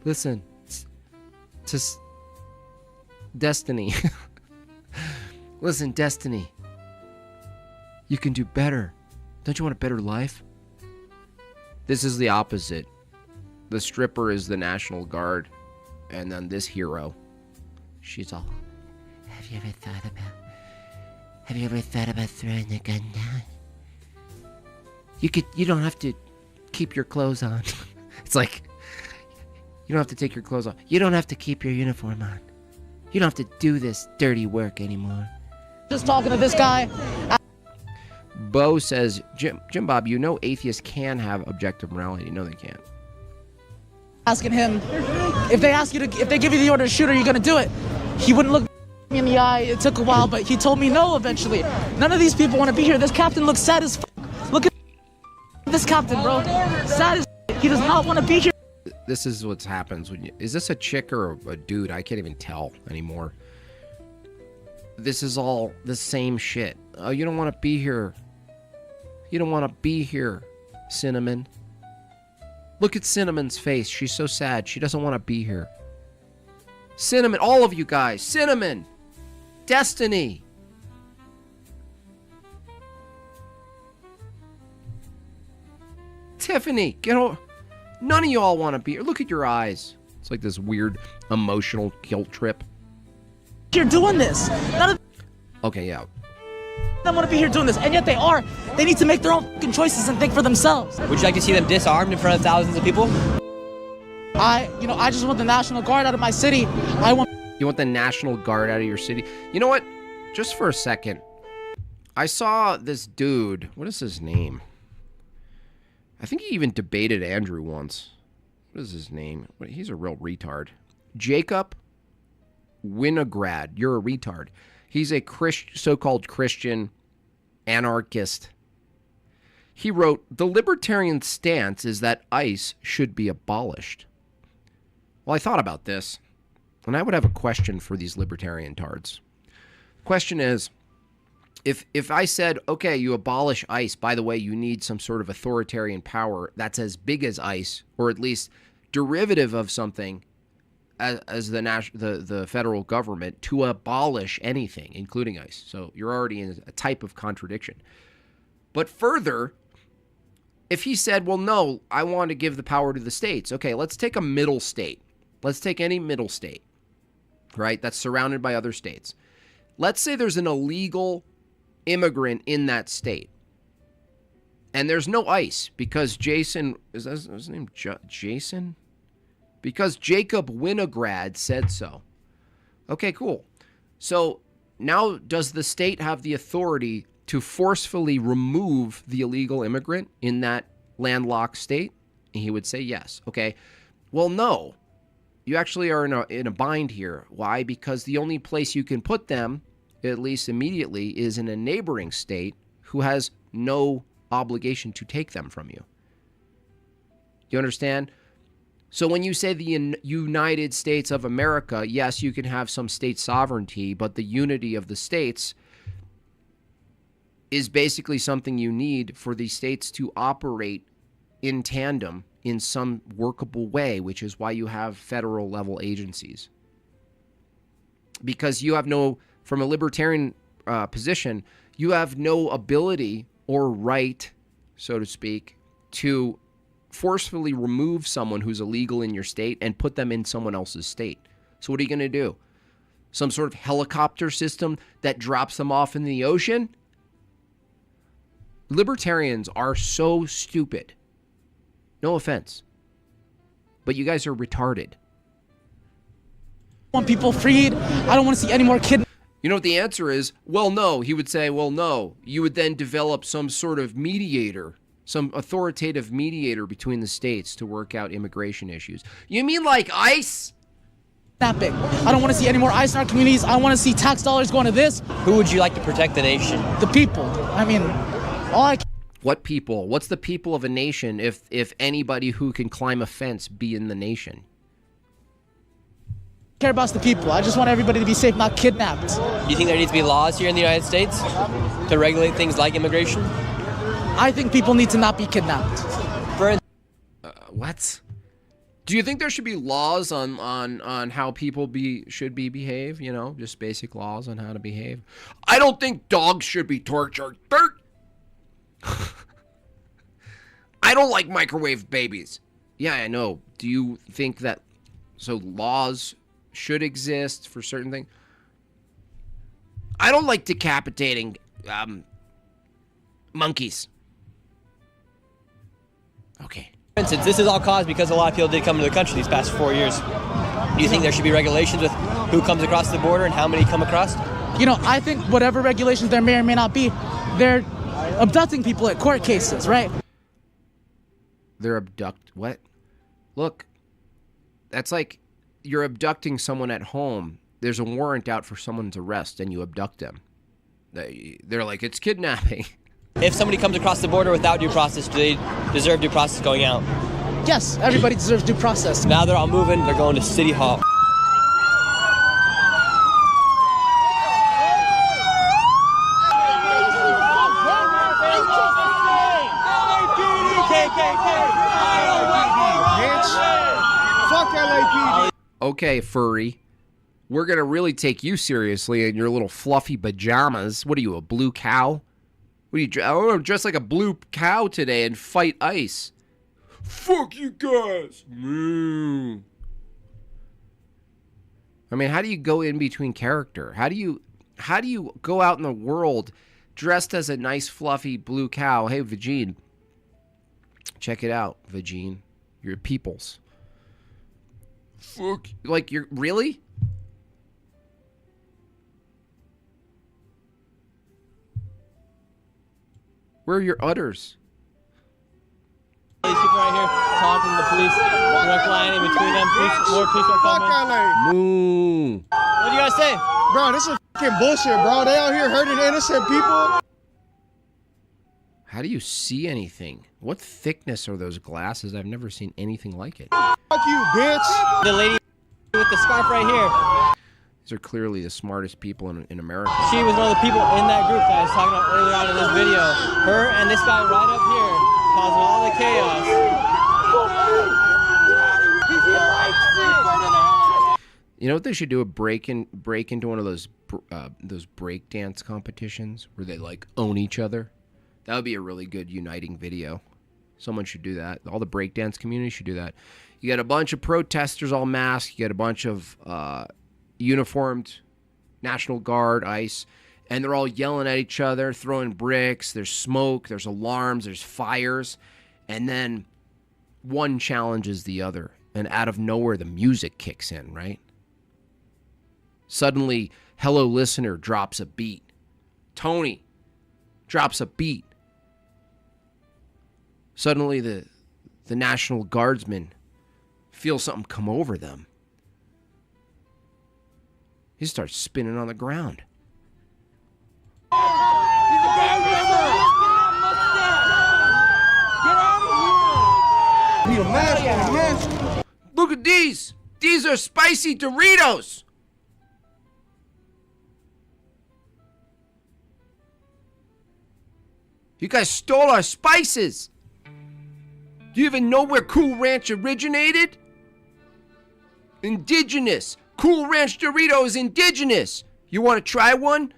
Listen, it's Destiny. Listen, Destiny. You can do better. Don't you want a better life? This is the opposite. The stripper is the National Guard. And then this hero, she's all, have you ever thought about throwing the gun down? You don't have to keep your clothes on. It's like, you don't have to take your clothes off. You don't have to keep your uniform on. You don't have to do this dirty work anymore. Just talking to this guy. Bo says, Jimbob, atheists can have objective morality. No, they can't. Asking him, if they give you the order to shoot, are you gonna do it? He wouldn't look me in the eye. It took a while, but he told me no eventually. None of these people want to be here. This captain looks sad as f. Look at this captain, bro. Sad as f. He does not want to be here. This is what happens when you... Is this a chick or a dude? I can't even tell anymore. This is all the same shit. Oh, you don't want to be here. You don't want to be here, Cinnamon. Look at Cinnamon's face. She's so sad. She doesn't want to be here. Cinnamon, all of you guys. Cinnamon. Destiny. Tiffany, get over. None of y'all want to be here. Look at your eyes. It's like this weird emotional guilt trip. You're doing this. Okay, yeah. They want to be here doing this, and yet they are. They need to make their own fucking choices and think for themselves. Would you like to see them disarmed in front of thousands of people? I just want the National Guard out of my city. You want the National Guard out of your city? You know what? Just for a second. I saw this dude. What is his name? I think he even debated Andrew once. What is his name? He's a real retard. Jacob Winograd. You're a retard. He's a so-called Christian anarchist. He wrote, the libertarian stance is that ICE should be abolished. Well, I thought about this, and I would have a question for these libertarian tards. Question is, if I said, okay, you abolish ICE, by the way, you need some sort of authoritarian power that's as big as ICE, or at least derivative of something as the federal government to abolish anything, including ICE. So you're already in a type of contradiction. But further, if he said, well, no, I want to give the power to the states. Okay, let's take a middle state. Let's take any middle state, right? That's surrounded by other states. Let's say there's an illegal immigrant in that state. And there's no ICE because Jason, is that his name Jason? Because Jacob Winograd said so. Okay, cool. So now does the state have the authority to forcefully remove the illegal immigrant in that landlocked state? And he would say yes. Okay. Well, no. You actually are in a bind here. Why? Because the only place you can put them, at least immediately, is in a neighboring state who has no obligation to take them from you. You understand? So when you say the United States of America, yes, you can have some state sovereignty, but the unity of the states is basically something you need for the states to operate in tandem in some workable way, which is why you have federal level agencies. Because you have no, from a libertarian position, you have no ability or right, so to speak, to forcefully remove someone who's illegal in your state and put them in someone else's state. So what are you going to do? Some sort of helicopter system that drops them off in the ocean? Libertarians are so stupid. No offense. But you guys are retarded. I want people freed. I don't want to see any more kidnappings. You know what the answer is? Well, no. He would say, well, no. You would then develop some sort of mediator, some authoritative mediator between the states to work out immigration issues. You mean like ICE? I don't want to see any more ICE in our communities. I want to see tax dollars going to this. Who would you like to protect the nation? The people. I mean, all I What people? What's the people of a nation if anybody who can climb a fence be in the nation? care about the people. I just want everybody to be safe, not kidnapped. Do you think there needs to be laws here in the United States to regulate things like immigration? I think people need to not be kidnapped. What? Do you think there should be laws on how people should behave? You know, just basic laws on how to behave. I don't think dogs should be tortured. I don't like microwave babies. Yeah, I know. Do you think that laws should exist for certain things? I don't like decapitating monkeys. Okay. For instance, this is all caused because a lot of people did come into the country these past 4 years. Do you think there should be regulations with who comes across the border and how many come across? You know, I think whatever regulations there may or may not be, they're abducting people at court cases, right? They're what? Look, that's like you're abducting someone at home. There's a warrant out for someone's arrest and you abduct them. They're like, it's kidnapping. If somebody comes across the border without due process, do they deserve due process going out? Yes, everybody deserves due process. Now they're all moving, they're going to City Hall. Okay, furry. We're going to really take you seriously in your little fluffy pajamas. What are you, a blue cow? What are you, I want to dress like a blue cow today and fight ICE. Fuck you guys. Moo. I mean, how do you go in between character? How do you go out in the world dressed as a nice fluffy blue cow? Hey, Vagine. Check it out, Vagine. You're peoples. Fuck. Like, you're really? Where are your udders? These people right here taunting the police, direct line in between them. More police are coming. Moo. What do you guys say? Bro, this is fucking bullshit, bro. They out here hurting innocent people. How do you see anything? What thickness are those glasses? I've never seen anything like it. Fuck you, bitch. The lady with the scarf right here. These are clearly the smartest people in America. She was one of the people in that group that I was talking about earlier on in this video. Her and this guy right up here causing all the chaos. You know what they should do? Break into one of those break dance competitions where they like own each other. That would be a really good uniting video. Someone should do that. All the breakdance community should do that. You got a bunch of protesters all masked. You got a bunch of uniformed National Guard, ICE, and they're all yelling at each other, throwing bricks. There's smoke, there's alarms, there's fires. And then one challenges the other. And out of nowhere, the music kicks in, right? Suddenly, Hello Listener drops a beat. Tony drops a beat. Suddenly, the National Guardsmen feel something come over them. He starts spinning on the ground. Look at these. These are spicy Doritos. You guys stole our spices. Do you even know where Cool Ranch originated? Indigenous. Cool Ranch Doritos, indigenous. You want to try one?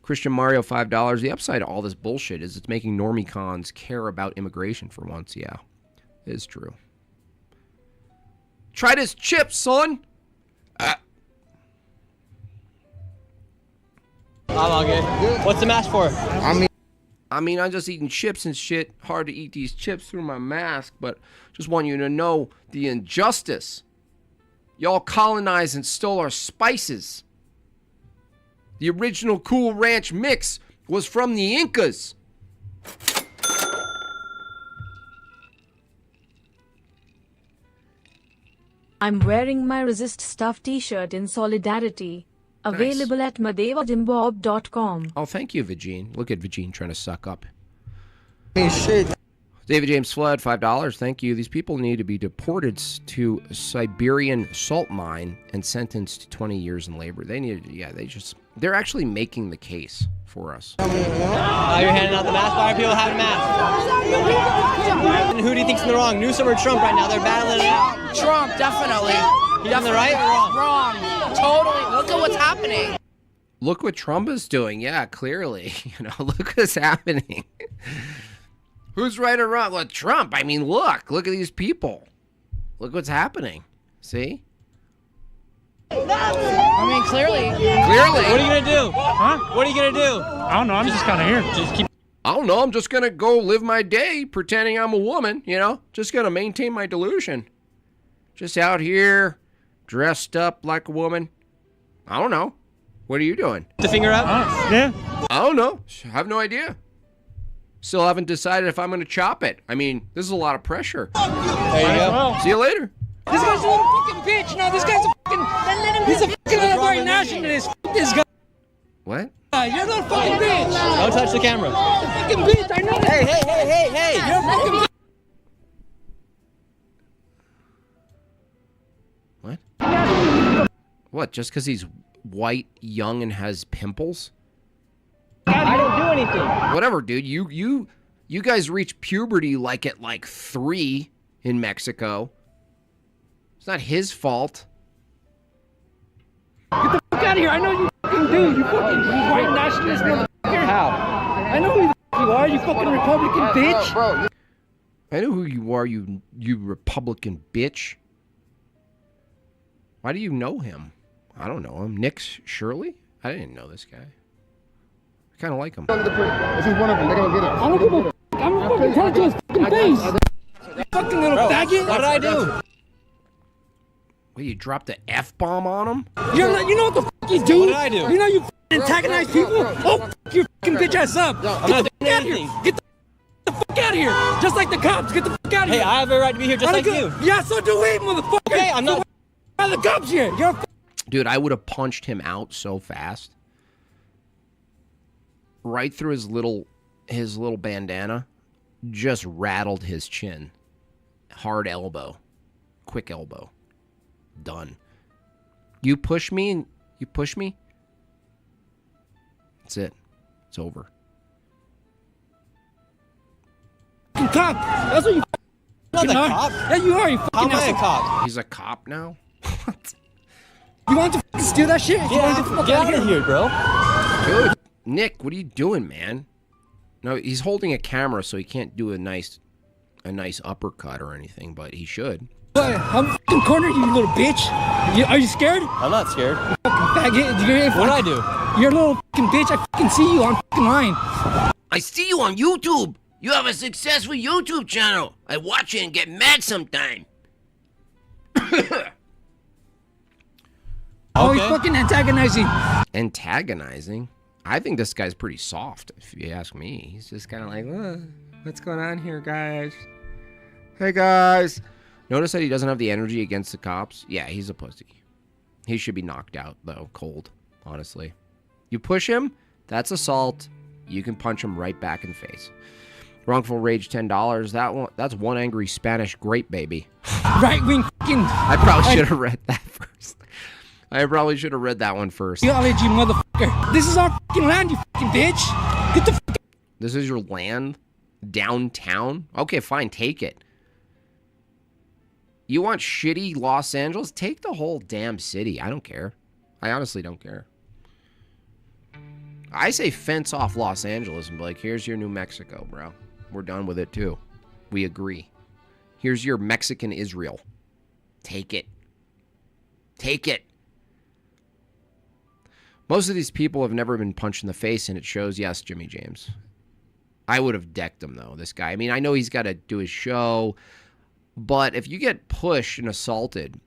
Christian Mario, $5. The upside of all this bullshit is it's making normie cons care about immigration for once. Yeah, it is true. Try this chip, son. I'm all good. What's the mask for? I mean, I'm just eating chips and shit. Hard to eat these chips through my mask, but just want you to know the injustice. Y'all colonized and stole our spices. The original Cool Ranch mix was from the Incas. I'm wearing my Resist Stuff t-shirt in solidarity. Available at MadeByJimbob.com. Oh, thank you, Vagine. Look at Vagine trying to suck up. Hey, shit. David James Flood, $5. Thank you. These people need to be deported to a Siberian salt mine and sentenced to 20 years in labor. They need to, they're actually making the case for us. You're handing out the mask. Why are people having masks? And who do you think's in the wrong? Newsom or Trump right now? They're battling it out. Trump, definitely. He's on the right or wrong? Wrong. Totally. Look at what's happening. Look what Trump is doing. Yeah, clearly. Look what's happening. Who's right or wrong? Well, Trump. I mean, look at these people. Look what's happening. See? I mean, clearly. What are you going to do? Huh? What are you going to do? I don't know. I'm just kind of here. I don't know. I'm just going to go live my day pretending I'm a woman, Just going to maintain my delusion. Just out here, dressed up like a woman. I don't know. What are you doing? The finger up? Yeah. I don't know. I have no idea. Still haven't decided if I'm going to chop it. I mean, this is a lot of pressure. There you go. See you later. This guy's a little fucking bitch. No, this guy's a fucking... He's a fucking white nationalist. F*** this guy. What? You're a little fucking bitch. Don't touch the camera. Fucking bitch. I know that. Hey. You're a fucking bitch. What? What, just because he's white, young, and has pimples? I don't do anything. Whatever, dude. You guys reach puberty at 3 in Mexico. It's not his fault. Get the fuck out of here. I know you fucking do. You fucking white nationalist motherfucker. How? I know who the fuck you are. You fucking Republican bitch. Bro. I know who you are, you Republican bitch. Why do you know him? I don't know him. Nick Shirley? I didn't know this guy. I kind of like him. This is one of them. They're going to get it. I don't give a fuck. I'm gonna fucking tell to his fucking face. Fucking little faggot. What did I do? Wait, you dropped the F-bomb on him? You know what the fuck you do? What did I do? You know you antagonize people? Oh, fuck your fucking bitch ass up. I'm not doing anything. Get the fuck out of here. Just like the cops. Get the fuck out of here. Hey, I have a right to be here just like you. Yeah, so do we, motherfucker. Okay, I'm not... Why are the cops here? You're Dude, I would have punched him out so fast. Right through his little bandana. Just rattled his chin. Hard elbow. Quick elbow. Done. You push me and you push me. That's it. It's over. cop. That's what you not a are. cop. Yeah, you are. You fucking How am I a asshole. cop? He's a cop now? What? You want to fucking steal that shit? Get out of here, bro. Dude, Nick, what are you doing, man? No, he's holding a camera, so he can't do a nice a nice uppercut or anything, but he should. What? I'm fucking cornered, you little bitch. Are you scared? I'm not scared. Fucking faggot. What'd I do? You're a little fucking bitch. I fucking see you on fucking line. I see you on YouTube. You have a successful YouTube channel. I watch it and get mad sometime. Oh, he's fucking antagonizing. Antagonizing? I think this guy's pretty soft, if you ask me. He's just kind of like, what's going on here, guys? Hey, guys. Notice that he doesn't have the energy against the cops? Yeah, he's a pussy. He should be knocked out, though, cold, honestly. You push him, that's assault. You can punch him right back in the face. Wrongful rage, $10. That's one angry Spanish grape baby. Right wing fucking. I probably should have read that first. I probably should have read that one first. Ideology, motherfucker. This is our fucking land, you fucking bitch. Get the fuck. This is your land? Downtown? Okay, fine, take it. You want shitty Los Angeles? Take the whole damn city. I don't care. I honestly don't care. I say fence off Los Angeles and be like, here's your New Mexico, bro. We're done with it too. We agree. Here's your Mexican Israel. Take it. Take it. Most of these people have never been punched in the face, and it shows, yes, Jimmy James. I would have decked him, though, this guy. I mean, I know he's got to do his show, but if you get pushed and assaulted,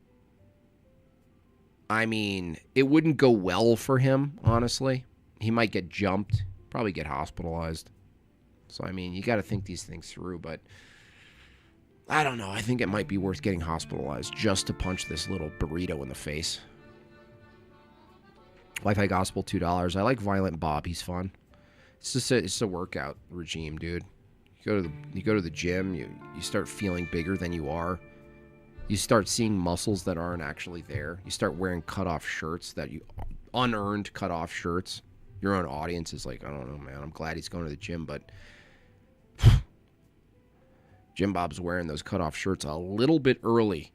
I mean, it wouldn't go well for him, honestly. He might get jumped, probably get hospitalized. So, I mean, you got to think these things through, but I don't know. I think it might be worth getting hospitalized just to punch this little burrito in the face. Wi-Fi Gospel, $2. I like Violent Bob. He's fun. It's a workout regime, dude. You go to the gym. You start feeling bigger than you are. You start seeing muscles that aren't actually there. You start wearing cutoff shirts unearned cutoff shirts. Your own audience is like, I don't know, man. I'm glad he's going to the gym, but Jimbob's wearing those cutoff shirts a little bit early.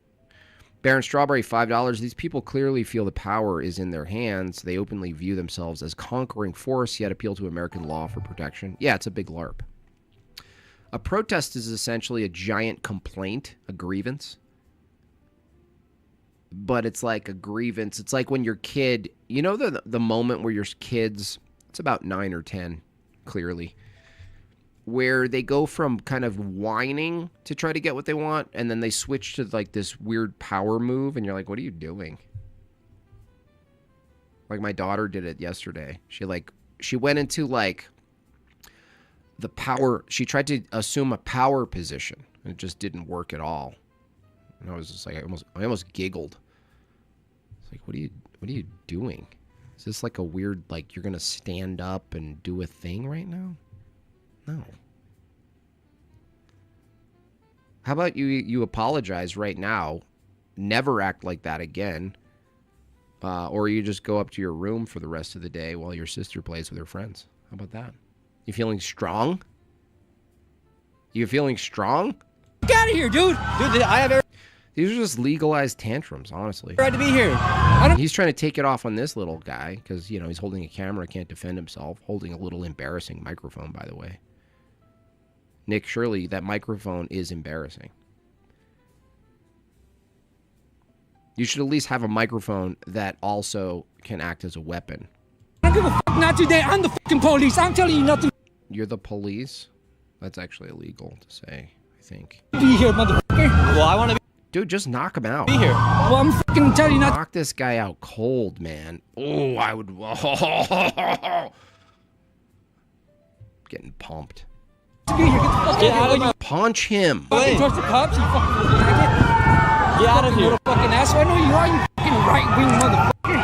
Baron Strawberry, $5. These people clearly feel the power is in their hands. They openly view themselves as conquering force, yet appeal to American law for protection. Yeah, it's a big LARP. A protest is essentially a giant complaint, a grievance. But it's like a grievance. It's like when your kid, you know the moment where your kids, it's about 9 or 10, clearly, where they go from kind of whining to try to get what they want, and then they switch to like this weird power move, and you're like, what are you doing? Like my daughter did it yesterday. She went into like the power, she tried to assume a power position, and it just didn't work at all. And I was just like, I almost giggled. It's like, what are you doing? Is this like a weird, like you're gonna stand up and do a thing right now? No. How about you apologize right now, never act like that again, or you just go up to your room for the rest of the day while your sister plays with her friends. How about that? You feeling strong? You feeling strong? Get out of here, dude! Dude, I have These are just legalized tantrums, honestly. Right to be here. He's trying to take it off on this little guy because, you know, he's holding a camera, can't defend himself. Holding a little embarrassing microphone, by the way. Nick, surely that microphone is embarrassing. You should at least have a microphone that also can act as a weapon. I don't give a fuck, not today. I'm the fucking police. I'm telling you nothing. You're the police? That's actually illegal to say, I think. Be here, motherfucker. Well, I want to be... Dude, just knock him out. Be here. Well, I'm fucking telling you not. Knock this guy out cold, man. Oh, I would... Getting pumped. Be here. Get out of here. Punch him. Fucking torch the cops, you fucking faggot. Get out of here. Little fucking asshole. I know you are, you fucking right-wing motherfucker.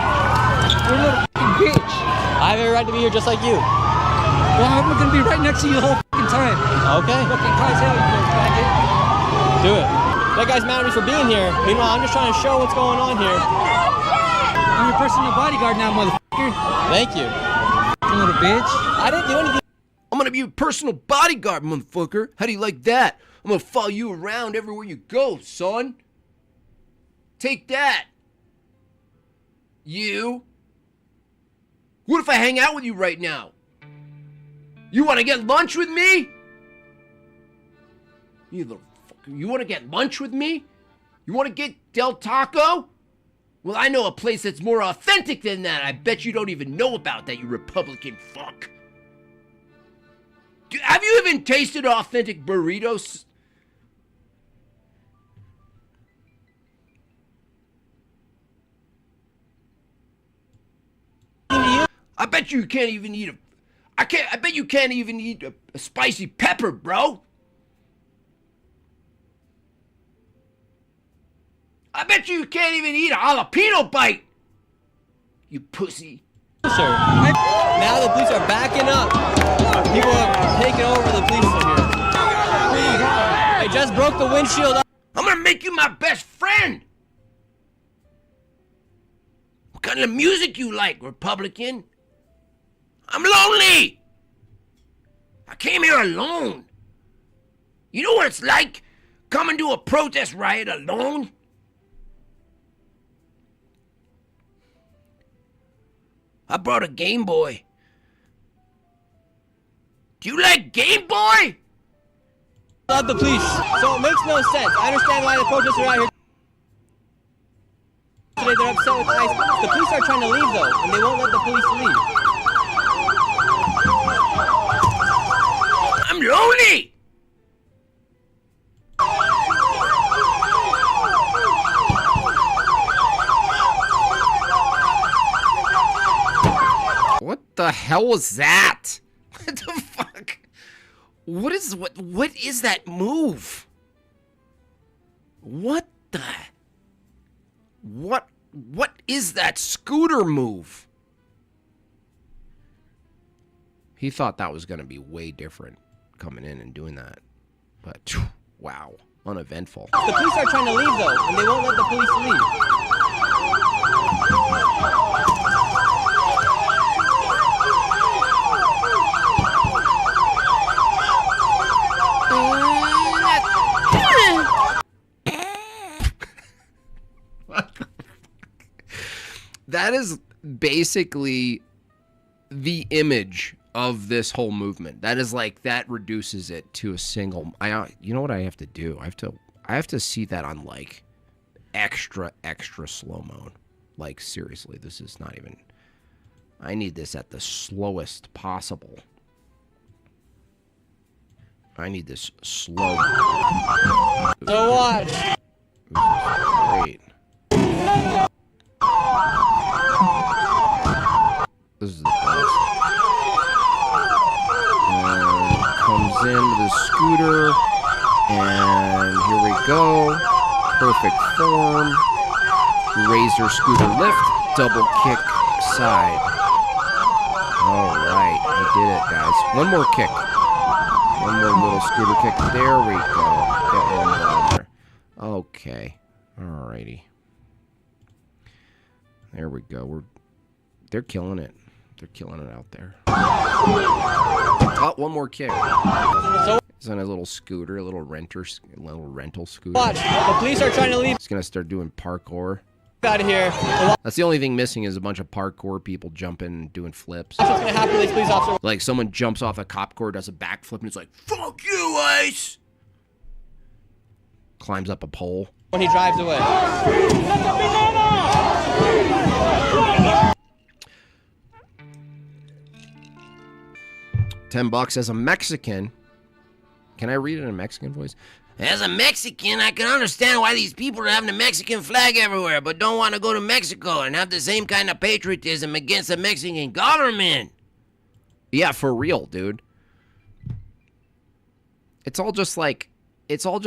You're a little fucking bitch. I have every right to be here just like you. Well, I'm gonna be right next to you the whole fucking time. Okay. Fucking cries out, you little faggot. Do it. That guy's mad at me for being here. Meanwhile, I'm just trying to show what's going on here. I'm your personal bodyguard now, motherfucker. Thank you. You little bitch. I didn't do anything. I'm gonna be your personal bodyguard, motherfucker. How do you like that? I'm gonna follow you around everywhere you go, son. Take that. You. What if I hang out with you right now? You wanna get lunch with me? You little fucker. You want to get lunch with me? You want to get Del Taco? Well, I know a place that's more authentic than that. I bet you don't even know about that, you Republican fuck. Have you even tasted authentic burritos? I bet you can't even eat I bet you can't even eat a spicy pepper, bro. I bet you can't even eat a jalapeno bite. You pussy. Sir. Now the police are backing up. People are taking over the police here. They just broke the windshield up. I'm gonna make you my best friend. What kind of music you like, Republican? I'm lonely. I came here alone. You know what it's like coming to a protest riot alone? I brought a Game Boy. Do you like Game Boy? Love the police, so it makes no sense. I understand why the protesters are out here today. They're upset with ICE. The police are trying to leave though, and they won't let the police leave. I'm lonely. What the hell was that? What the fuck? What is that move? What is that scooter move? He thought that was going to be way different coming in and doing that. But wow, uneventful. The police are trying to leave though, and they won't let the police leave. That is basically the image of this whole movement. That is like, that reduces it to a single. You know what I have to do? I have to see that on like extra slow mode. Like seriously, this is not even. I need this at the slowest possible. I need this slow. So what? Great. This is the best. And comes in with a scooter, and here we go. Perfect form. Razor scooter lift, double kick side. All right, we did it, guys. One more kick. One more little scooter kick. There we go. Get one more in there. Okay. All righty. There we go. They're killing it. They're killing it out there. Oh, one more kick. He's on a little scooter, a little rental scooter. Watch, the police are trying to leave. He's gonna start doing parkour. Out of here. That's the only thing missing is a bunch of parkour people jumping and doing flips. That's what's gonna happen to these police officers. Like someone jumps off a cop car, does a backflip, and it's like, "Fuck you, Ice!" Climbs up a pole. When he drives away. $10 as a Mexican. Can I read it in a Mexican voice? As a Mexican, I can understand why these people are having a Mexican flag everywhere, but don't want to go to Mexico and have the same kind of patriotism against the Mexican government. Yeah, for real, dude. It's all just like sort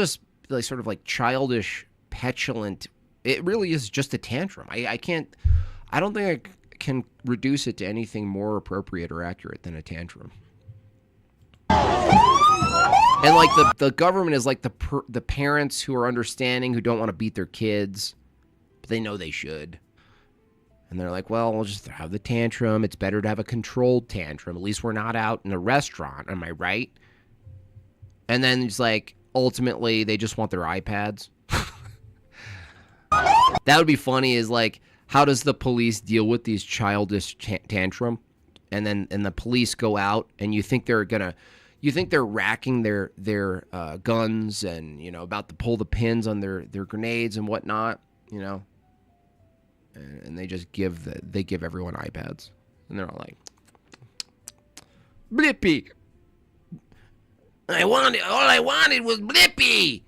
of like childish, petulant. It really is just a tantrum. I don't think I can reduce it to anything more appropriate or accurate than a tantrum. And like the government is like the parents who are understanding, who don't want to beat their kids, but they know they should. And they're like, well, we'll just have the tantrum. It's better to have a controlled tantrum. At least we're not out in a restaurant. Am I right? And then it's like, ultimately, they just want their iPads. That would be funny is like, how does the police deal with these childish tantrum? And the police go out and you think they're going to, You think they're racking their guns and, you know, about to pull the pins on their grenades and whatnot, you know? And they just give everyone iPads. And they're all like, Blippy. All I wanted was Blippy.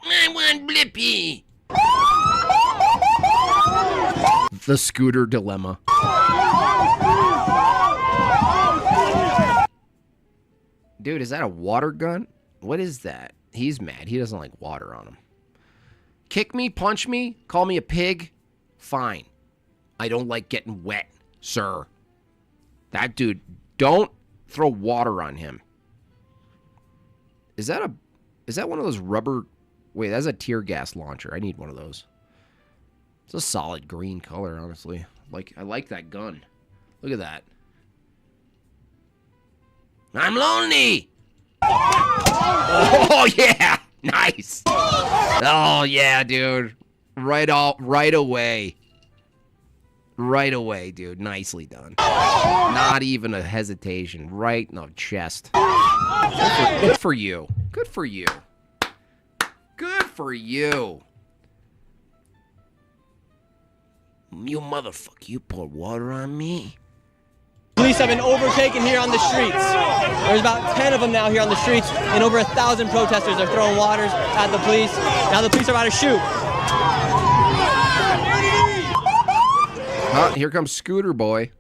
I want Blippy. The scooter dilemma. Dude, is that a water gun? What is that? He's mad. He doesn't like water on him. Kick me, punch me, call me a pig. Fine. I don't like getting wet, sir. That dude, don't throw water on him. Is that one of those rubber... Wait, that's a tear gas launcher. I need one of those. It's a solid green color, honestly. I like that gun. Look at that. I'm lonely. Oh, yeah. Nice. Oh, yeah, dude. Right away. Right away, dude. Nicely done. Not even a hesitation. Right in the chest. Good for you. Good for you. Good for you. You motherfucker, you poured water on me? Police have been overtaken here on the streets. There's about 10 of them now here on the streets, and over 1,000 protesters are throwing waters at the police. Now the police are about to shoot. Here comes Scooter Boy.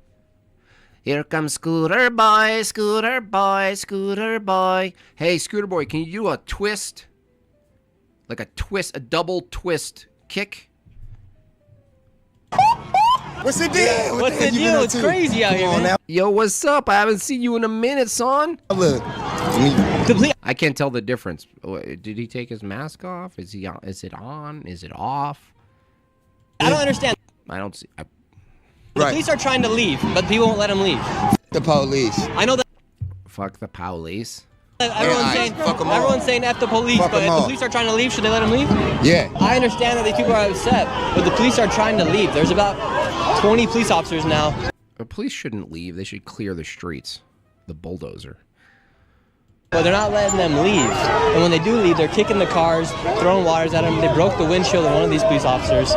Here comes Scooter Boy, Scooter Boy, Scooter Boy. Hey, Scooter Boy, can you do a twist? Like a twist, a double twist kick? What's the deal? What's the deal? It's crazy out here, man. Yo, what's up? I haven't seen you in a minute, son. Look. I can't tell the difference. Did he take his mask off? Is he on? Is it on? Is it off? I don't understand. I don't see. The police are trying to leave, but people won't let them leave. The police. I know that. Fuck the police. Everyone's saying F the police, but if the police are trying to leave, should they let them leave? Yeah. I understand that these people are upset, but the police are trying to leave. There's about 20 police officers now. The police shouldn't leave. They should clear the streets. The bulldozer. But they're not letting them leave. And when they do leave, they're kicking the cars, throwing waters at them. They broke the windshield of one of these police officers.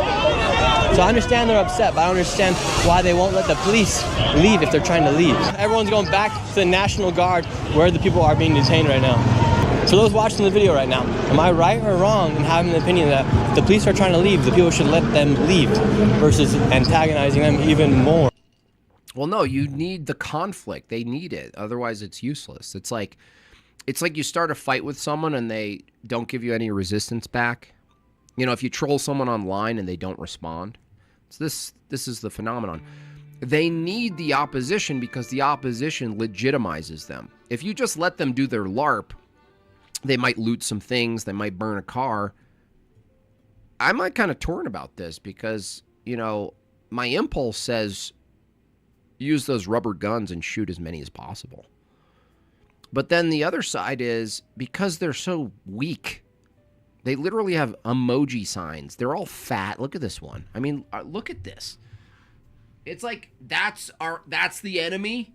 So I understand they're upset, but I don't understand why they won't let the police leave if they're trying to leave. Everyone's going back to the National Guard where the people are being detained right now. For those watching the video right now, am I right or wrong in having the opinion that if the police are trying to leave, the people should let them leave versus antagonizing them even more? Well, no, you need the conflict. They need it. Otherwise, it's useless. It's like you start a fight with someone and they don't give you any resistance back. You know, if you troll someone online and they don't respond. So this is the phenomenon. They need the opposition because the opposition legitimizes them. If you just let them do their LARP, they might loot some things. They might burn a car. I'm like kind of torn about this because, you know, my impulse says use those rubber guns and shoot as many as possible. But then the other side is because they're so weak. They literally have emoji signs. They're all fat. Look at this one. I mean, look at this. It's like that's the enemy.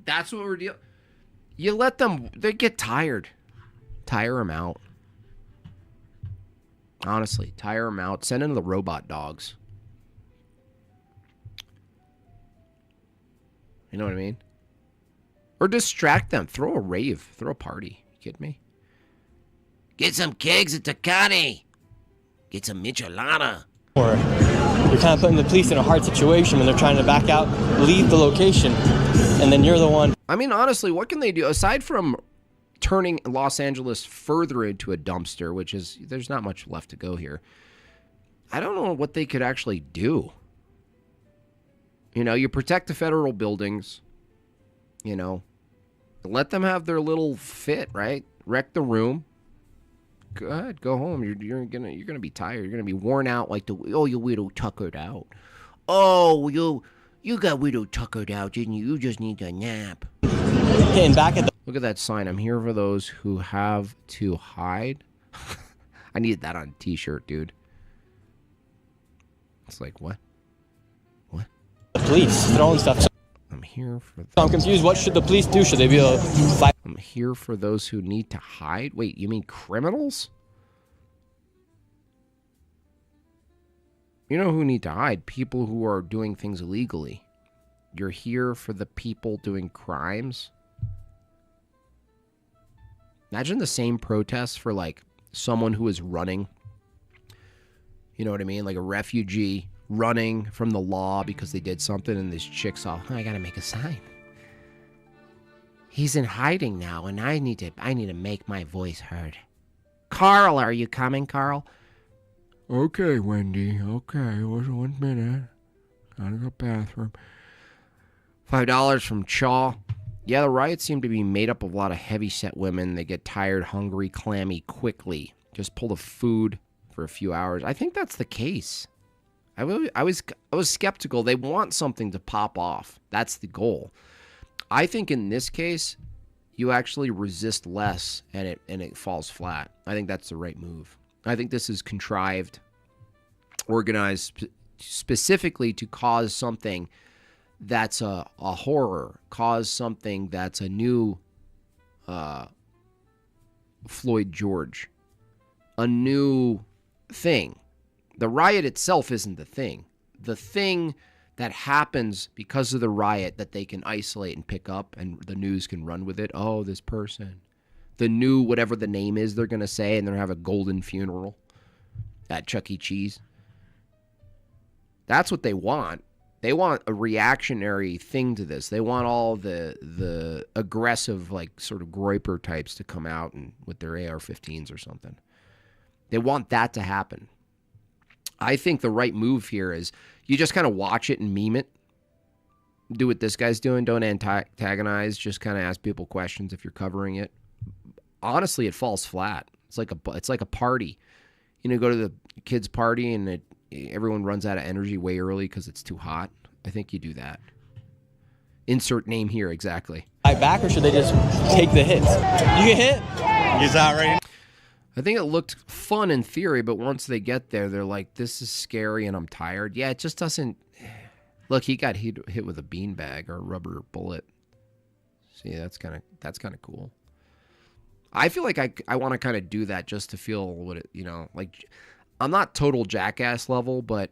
That's what we're dealing. You let them. They get tired. Tire them out. Honestly, tire them out. Send in the robot dogs. You know what I mean? Or distract them. Throw a rave. Throw a party. You kidding me? Get some kegs of Tecate. Get some michelada. Or you're kind of putting the police in a hard situation when they're trying to back out, leave the location, and then you're the one. I mean, honestly, what can they do? Aside from turning Los Angeles further into a dumpster, which is, there's not much left to go here. I don't know what they could actually do. You know, you protect the federal buildings, you know, let them have their little fit, right? Wreck the room. Go ahead, go home. You're gonna be tired. You're gonna be worn out like you widow tuckered out. Oh, you got widow tuckered out, didn't you? You just need a nap. And back at the look at that sign. I'm here for those who have to hide. I need that on a t-shirt, dude. It's like, what? police throwing stuff. I'm here for. I'm confused. What should the police do? Should they be able to fight? I'm here for those who need to hide. Wait, you mean criminals? You know who need to hide? People who are doing things illegally. You're here for the people doing crimes. Imagine the same protests for like someone who is running. You know what I mean? Like a refugee running from the law because they did something, and this chick's all, I gotta make a sign. He's in hiding now, and I need to make my voice heard. Carl, are you coming, Carl? Okay, Wendy. Okay, 1 minute. Gotta go bathroom. $5 from Chaw. Yeah, the riots seem to be made up of a lot of heavy-set women. They get tired, hungry, clammy quickly. Just pull the food for a few hours. I think that's the case. I was skeptical. They want something to pop off. That's the goal. I think in this case, you actually resist less and it falls flat. I think that's the right move. I think this is contrived, organized specifically to cause something that's a horror, cause something that's a new Floyd George, a new thing. The riot itself isn't the thing. The thing that happens because of the riot that they can isolate and pick up and the news can run with it. Oh, this person. The new, whatever the name is they're going to say, and they're going to have a golden funeral at Chuck E. Cheese. That's what they want. They want a reactionary thing to this. They want all the aggressive, like, sort of Groyper types to come out and with their AR-15s or something. They want that to happen. I think the right move here is you just kind of watch it and meme it. Do what this guy's doing. Don't antagonize. Just kind of ask people questions if you're covering it. Honestly, it falls flat. It's like a party. You know, go to the kids' party and everyone runs out of energy way early because it's too hot. I think you do that. Insert name here, exactly. Fight back, or should they just take the hits? You get hit? He's out right. I think it looked fun in theory, but once they get there, they're like, this is scary and I'm tired. Yeah, it just doesn't... Look, he got hit with a beanbag or a rubber bullet. See, that's kind of cool. I feel like I want to kind of do that just to feel what it, you know, like, I'm not total jackass level, but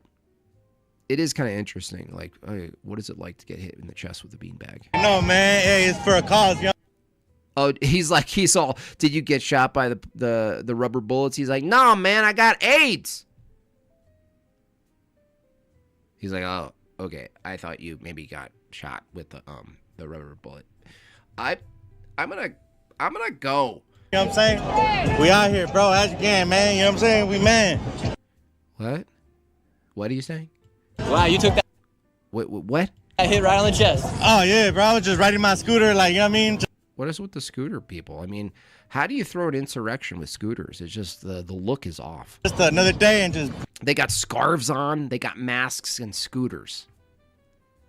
it is kind of interesting. Like, hey, what is it like to get hit in the chest with a beanbag? No, man, hey, it's for a cause, yo. Oh, he's all, did you get shot by the rubber bullets? He's like, no, man, I got AIDS. He's like, oh, okay. I thought you maybe got shot with the rubber bullet. I'm gonna go. You know what I'm saying? We out here, bro, as you can, man. You know what I'm saying? We man. What? What are you saying? Wow, you took that. What? I hit right on the chest. Oh, yeah, bro. I was just riding my scooter, like, you know what I mean? What is with the scooter people? I mean, how do you throw an insurrection with scooters? It's just the look is off. Just another day and just... They got scarves on. They got masks and scooters.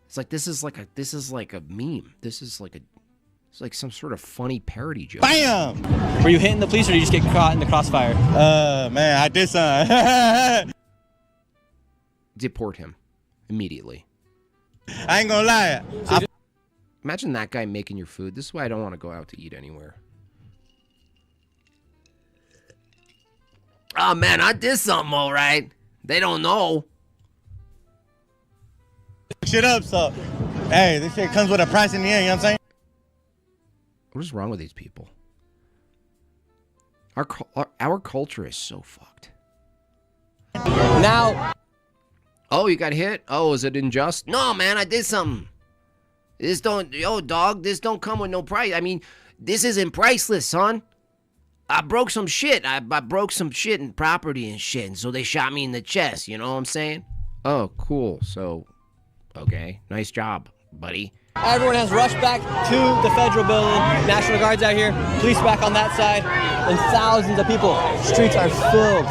It's like, this is like a meme. It's like some sort of funny parody joke. Bam! Were you hitting the police or did you just get caught in the crossfire? Man, I did something. Deport him immediately. I ain't gonna lie. Imagine that guy making your food. This is why I don't want to go out to eat anywhere. Oh, man, I did something all right. They don't know. Shit up, so. Hey, this shit comes with a price in the end, you know what I'm saying? What is wrong with these people? Our culture is so fucked. Now. Oh, you got hit? Oh, is it unjust? No, man, I did something. This don't come with no price. I mean, this isn't priceless, son. I broke some shit. I broke some shit in property and shit, and so they shot me in the chest, you know what I'm saying? Oh, cool. So, okay. Nice job, buddy. Everyone has rushed back to the federal building. National Guard's out here. Police back on that side. And thousands of people. Streets are filled.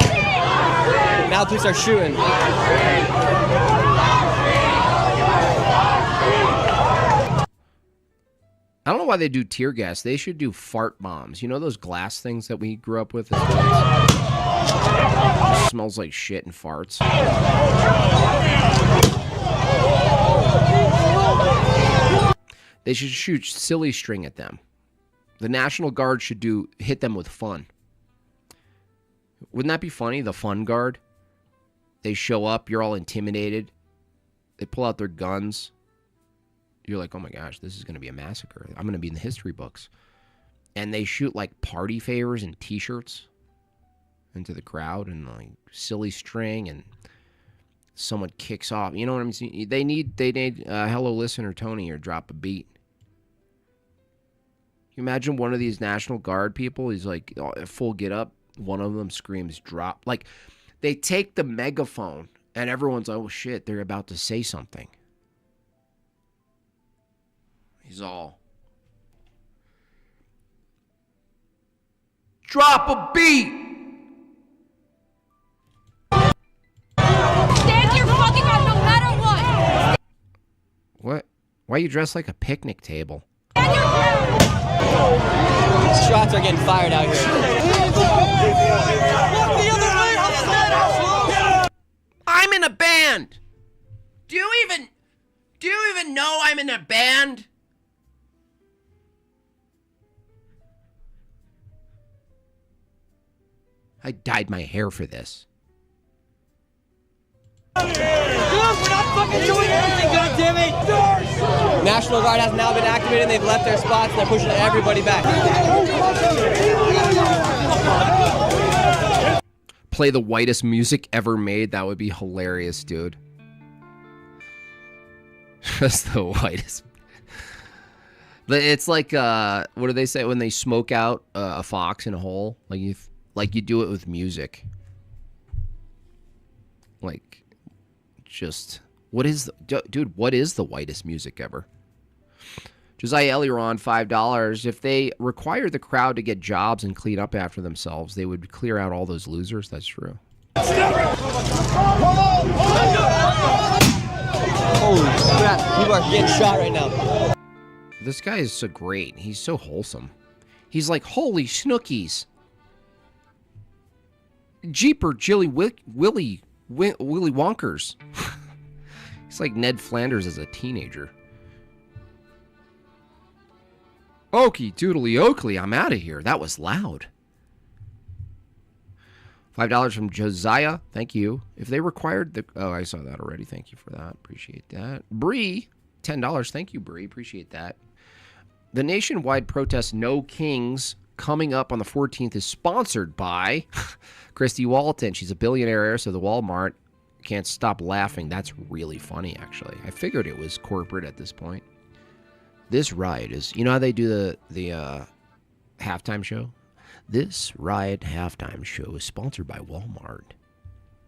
Now police are shooting. I don't know why they do tear gas. They should do fart bombs. You know those glass things that we grew up with? It smells like shit and farts. They should shoot silly string at them. The National Guard should hit them with fun. Wouldn't that be funny? The fun guard. They show up, you're all intimidated. They pull out their guns. You're like, oh my gosh, this is going to be a massacre. I'm going to be in the history books. And they shoot like party favors and t-shirts into the crowd and like silly string, and someone kicks off. You know what I'm saying? They need hello listener Tony here, drop a beat. You imagine one of these National Guard people, he's like full get up. One of them screams drop. Like they take the megaphone and everyone's like, oh shit, they're about to say something. He's all, drop a beat. Stand your fucking ground no matter what. What? Why are you dressed like a picnic table? Stand your ground. Shots are getting fired out here. I'm in a band. Do you even know I'm in a band? I dyed my hair for this. We're not fucking doing anything, goddammit! National Guard has now been activated and they've left their spots and they're pushing everybody back. Play the whitest music ever made. That would be hilarious, dude. Just the whitest. It's like, what do they say when they smoke out a fox in a hole? Like you do it with music. Like, just, what is, dude, what is the whitest music ever? Josiah Eliron, $5. If they required the crowd to get jobs and clean up after themselves, they would clear out all those losers. That's true. Holy crap, people are getting shot right now. This guy is so great. He's so wholesome. He's like, holy snookies. Jeeper Jilly Willy Wonkers. He's like Ned Flanders as a teenager. Okie doodly Oakley, I'm out of here. That was loud. $5 from Josiah. Thank you. If they required the... Oh, I saw that already. Thank you for that. Appreciate that. Bree, $10. Thank you, Bree. Appreciate that. The nationwide protest No Kings coming up on the 14th is sponsored by Christy Walton. She's a billionaire heiress of the Walmart. Can't stop laughing. That's really funny, actually. I figured it was corporate at this point. This riot is... You know how they do the halftime show? This riot halftime show is sponsored by Walmart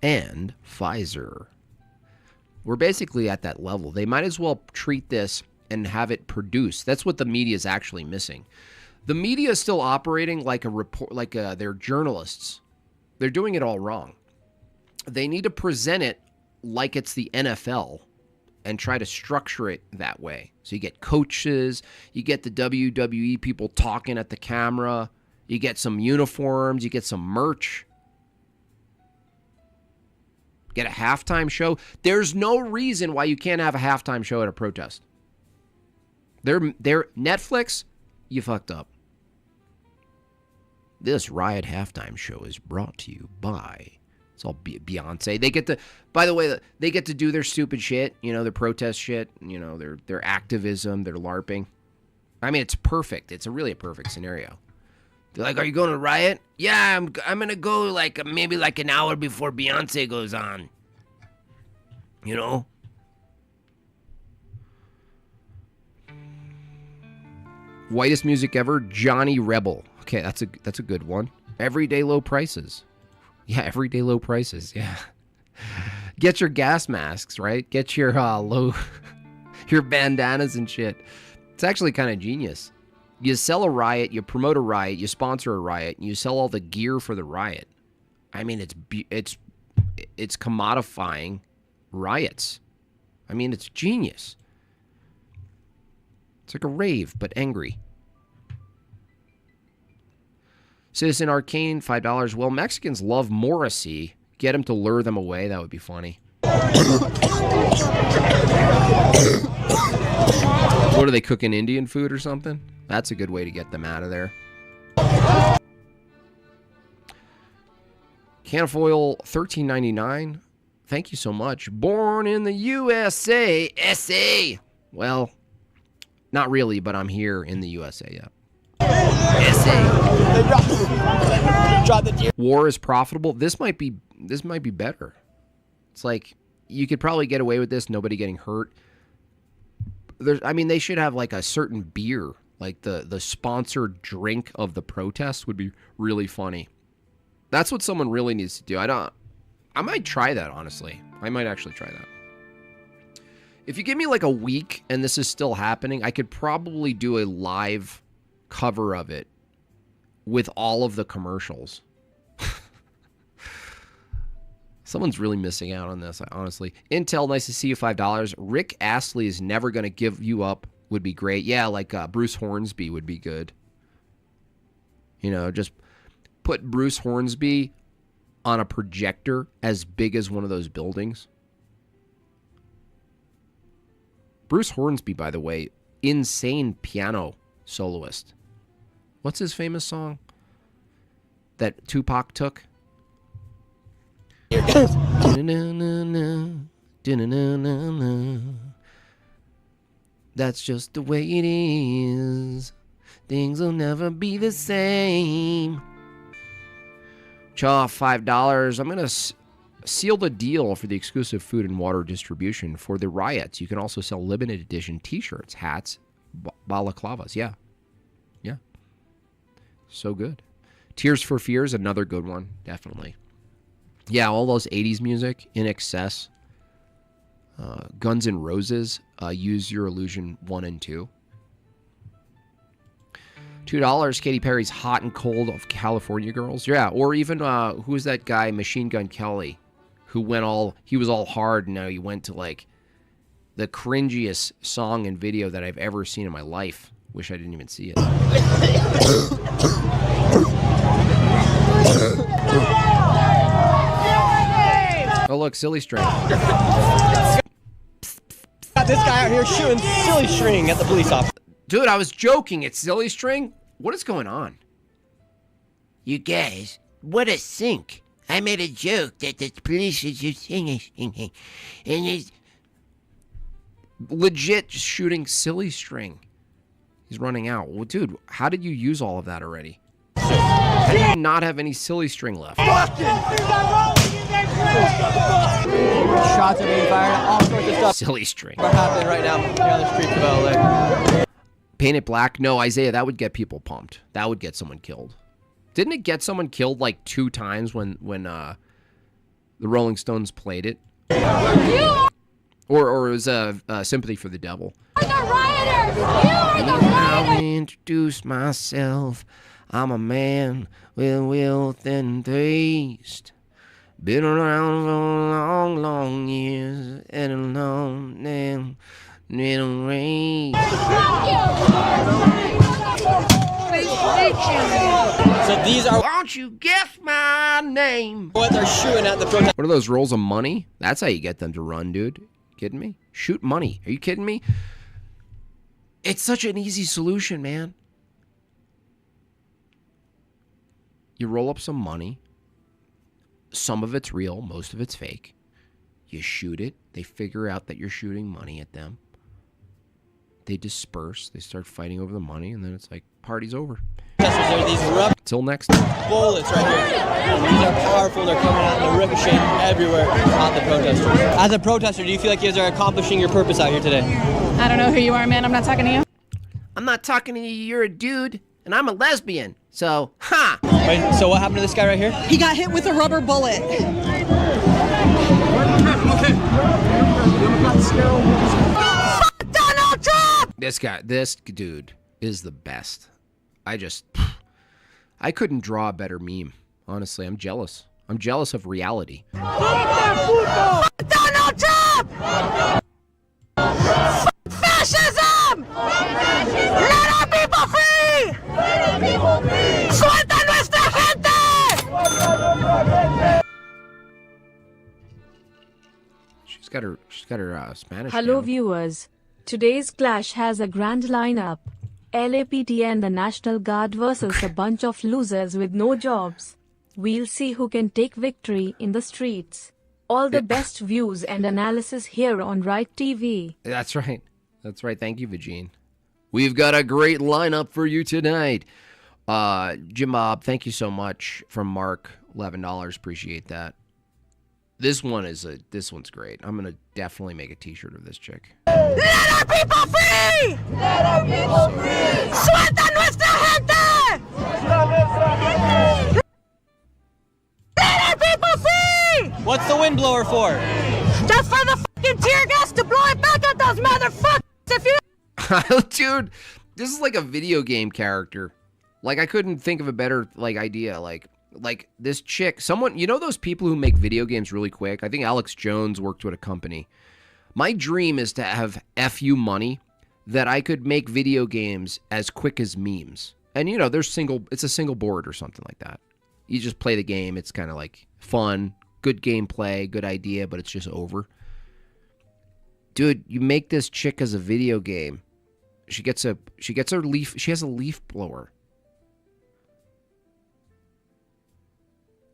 and Pfizer. We're basically at that level. They might as well treat this and have it produced. That's what the media is actually missing. The media is still operating like a report, like they're journalists. They're doing it all wrong. They need to present it like it's the NFL and try to structure it that way. So you get coaches, you get the WWE people talking at the camera, you get some uniforms, you get some merch. Get a halftime show. There's no reason why you can't have a halftime show at a protest. They're Netflix, you fucked up. This riot halftime show is brought to you by... It's all Beyonce. They get to, by the way, they get to do their stupid shit, you know, their protest shit, you know, their activism, their LARPing. I mean, it's perfect. It's really a perfect scenario. They're like, are you going to riot? Yeah, I'm going to go like maybe like an hour before Beyonce goes on. You know? Whitest music ever, Johnny Rebel. Okay, that's a good one. Everyday low prices. Yeah, everyday low prices. Yeah. Get your gas masks, right? Get your your bandanas and shit. It's actually kind of genius. You sell a riot, you promote a riot, you sponsor a riot, and you sell all the gear for the riot. I mean, it's commodifying riots. I mean, it's genius. It's like a rave, but angry. Citizen Arcane, $5. Well, Mexicans love Morrissey. Get him to lure them away. That would be funny. What are they cooking? Indian food or something? That's a good way to get them out of there. Can of oil, $13.99. Thank you so much. Born in the USA. SA. Well, not really, but I'm here in the USA, yeah. War is profitable. This might be better. It's like you could probably get away with this, nobody getting hurt. I mean, they should have like a certain beer, like the sponsored drink of the protest would be really funny. That's what someone really needs to do. I might try that, honestly. I might actually try that. If you give me like a week and this is still happening, I could probably do a live cover of it with all of the commercials. Someone's really missing out on this, honestly. Intel, nice to see you, $5. Rick Astley is never going to give you up would be great. Yeah, like Bruce Hornsby would be good. You know, just put Bruce Hornsby on a projector as big as one of those buildings. Bruce Hornsby, by the way, insane piano soloist. What's his famous song that Tupac took? That's just the way it is. Things will never be the same. Chaw, $5. I'm going to seal the deal for the exclusive food and water distribution for the riots. You can also sell limited edition t-shirts, hats, balaclavas. Yeah. Yeah. So good. Tears for Fears, another good one. Definitely. Yeah, all those 80s music, In Excess, Guns N' Roses, Use Your Illusion 1 and 2. $2, Katy Perry's Hot and Cold of California Girls. Yeah, or even, who's that guy, Machine Gun Kelly, who he was all hard, and now he went to, like, the cringiest song and video that I've ever seen in my life. Wish I didn't even see it. Oh, look, Silly String. Got this guy out here shooting Silly String at the police officer. Dude, I was joking. It's Silly String? What is going on? You guys, what a sink. I made a joke that the police is just singing. And it's legit just shooting Silly String. He's running out. Well, dude, how did you use all of that already? How do you not have any Silly String left? Shots are being fired, all sorts of stuff. Silly String. What happening right now here on the streets of LA? Paint it black? No, Isaiah, that would get people pumped. That would get someone killed. Didn't it get someone killed like 2 times when the Rolling Stones played it? Or it was Sympathy for the Devil. You are the rioters! You are the rioters! I'll introduce myself. I'm a man with wealth and taste. Been around for long, long years and a long and little race. So these are. Won't you guess my name? What they're shooting at the protest. What are those rolls of money? That's how you get them to run, dude. Kidding me? Shoot money. Are you kidding me? It's such an easy solution, man. You roll up some money. Some of it's real, most of it's fake. You shoot it. They figure out that you're shooting money at them. They disperse. They start fighting over the money, and then it's like, party's over. Are these Till next time. Bullets right here. And these are powerful. They're coming out and they're ricocheting everywhere at the protesters. As a protester, do you feel like you guys are accomplishing your purpose out here today? I don't know who you are, man. I'm not talking to you. I'm not talking to you. You're a dude, and I'm a lesbian. So, ha! Right, so what happened to this guy right here? He got hit with a rubber bullet. Fuck Donald Trump! This dude is the best. I couldn't draw a better meme. Honestly, I'm jealous. I'm jealous of reality. Fuck Donald Trump! Fuck fascism! Let our people free! ¡Suelta nuestra gente! She's got her Spanish. Hello down. viewers. Today's clash has a grand lineup. LAPD and the National Guard versus a bunch of losers with no jobs. We'll see who can take victory in the streets. All the best views and analysis here on Right TV. That's right. That's right. Thank you, Vagine. We've got a great lineup for you tonight. Jimbob, thank you so much. From Mark, $11. Appreciate that. This one's great. I'm gonna definitely make a T-shirt of this chick. ¡Let our people free! ¡Let our people free! ¡Suelta nuestra gente! ¡Let our people free! What's the windblower for? Just for the fucking tear gas to blow it back at those motherfuckers if you... Dude, this is like a video game character. Like, I couldn't think of a better, like, idea. Like this chick, someone, you know those people who make video games really quick? I think Alex Jones worked with a company. My dream is to have FU money that I could make video games as quick as memes. And, you know, it's a single board or something like that. You just play the game. It's kind of like fun, good gameplay, good idea, but it's just over. Dude, you make this chick as a video game. She has a leaf blower.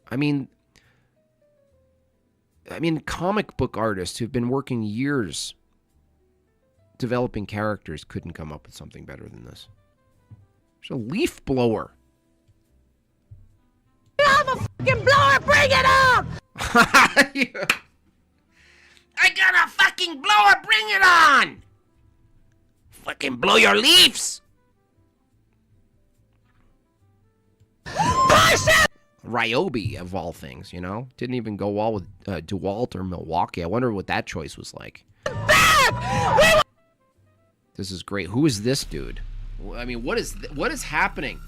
I mean, comic book artists who've been working years developing characters couldn't come up with something better than this. There's a leaf blower. You have a fucking blower, bring it on! I got a fucking blower, bring it on! Fucking blow your leaves! Push it! Ryobi, of all things, you know? Didn't even go well with DeWalt or Milwaukee. I wonder what that choice was like. This is great. Who is this dude? I mean, what is happening?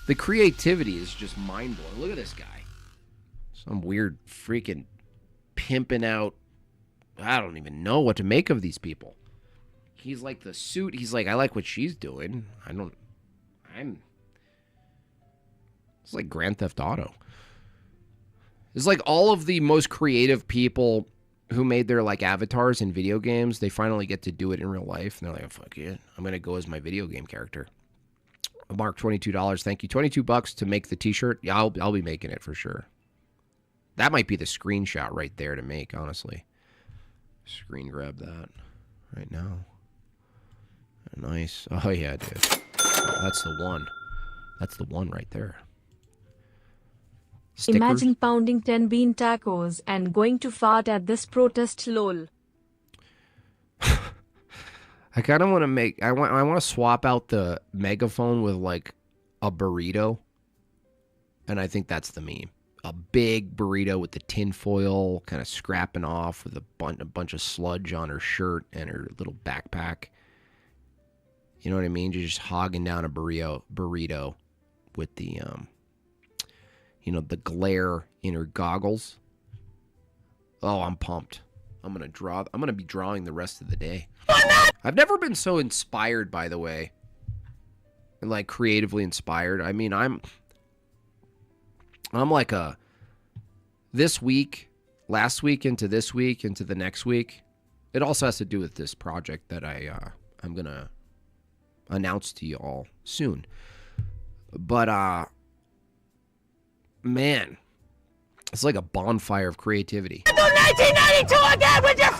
The creativity is just mind-blowing. Look at this guy. Some weird freaking pimping out. I don't even know what to make of these people. He's like the suit. He's like, I like what she's doing. It's like Grand Theft Auto. It's like all of the most creative people who made their like avatars in video games, they finally get to do it in real life. And they're like, oh, fuck it. I'm going to go as my video game character. Mark, $22. Thank you. $22 to make the T-shirt. Yeah, I'll be making it for sure. That might be the screenshot right there to make, honestly. Screen grab that right now. Nice. Oh, yeah, dude. That's the one. That's the one right there. Stickers. Imagine pounding 10 bean tacos and going to fart at this protest, lol. I kind of want to make... I want to swap out the megaphone with, like, a burrito. And I think that's the meme. A big burrito with the tinfoil kind of scrapping off with a bunch of sludge on her shirt and her little backpack. You know what I mean? You're just hogging down a burrito with the... you know, the glare in her goggles. Oh, I'm pumped. I'm going to be drawing the rest of the day. I've never been so inspired, by the way. And like creatively inspired. I mean, I'm like this week, last week into this week, into the next week. It also has to do with this project that I'm going to announce to you all soon. But, man, it's like a bonfire of creativity. 1992 again with your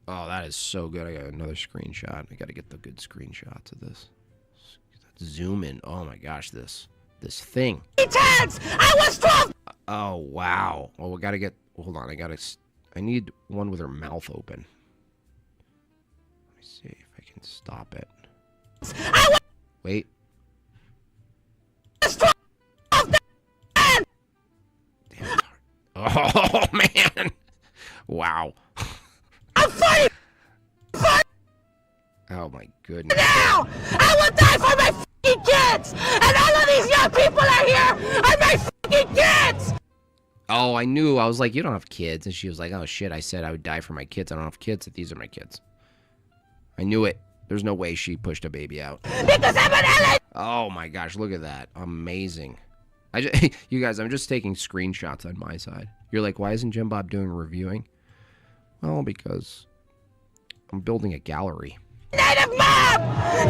Oh, that is so good. I got another screenshot. I got to get the good screenshots of this. Zoom in. Oh my gosh, this thing. tags! I was 12! Oh, wow. Oh, we got to get... Hold on. I need one with her mouth open. Let me see if I can stop it. Wait. Oh, man. Wow. I'm fighting! Oh, my goodness. Now! I will die for my fucking kids! And all of these young people are here are my fucking kids! Oh, I knew. I was like, you don't have kids. And she was like, oh, shit. I said I would die for my kids. I don't have kids. These are my kids. I knew it. There's no way she pushed a baby out. Because I'm an LA! Oh, my gosh. Look at that. Amazing. You guys, I'm just taking screenshots on my side. You're like, why isn't Jimbob doing reviewing? Well, because I'm building a gallery. Native mob!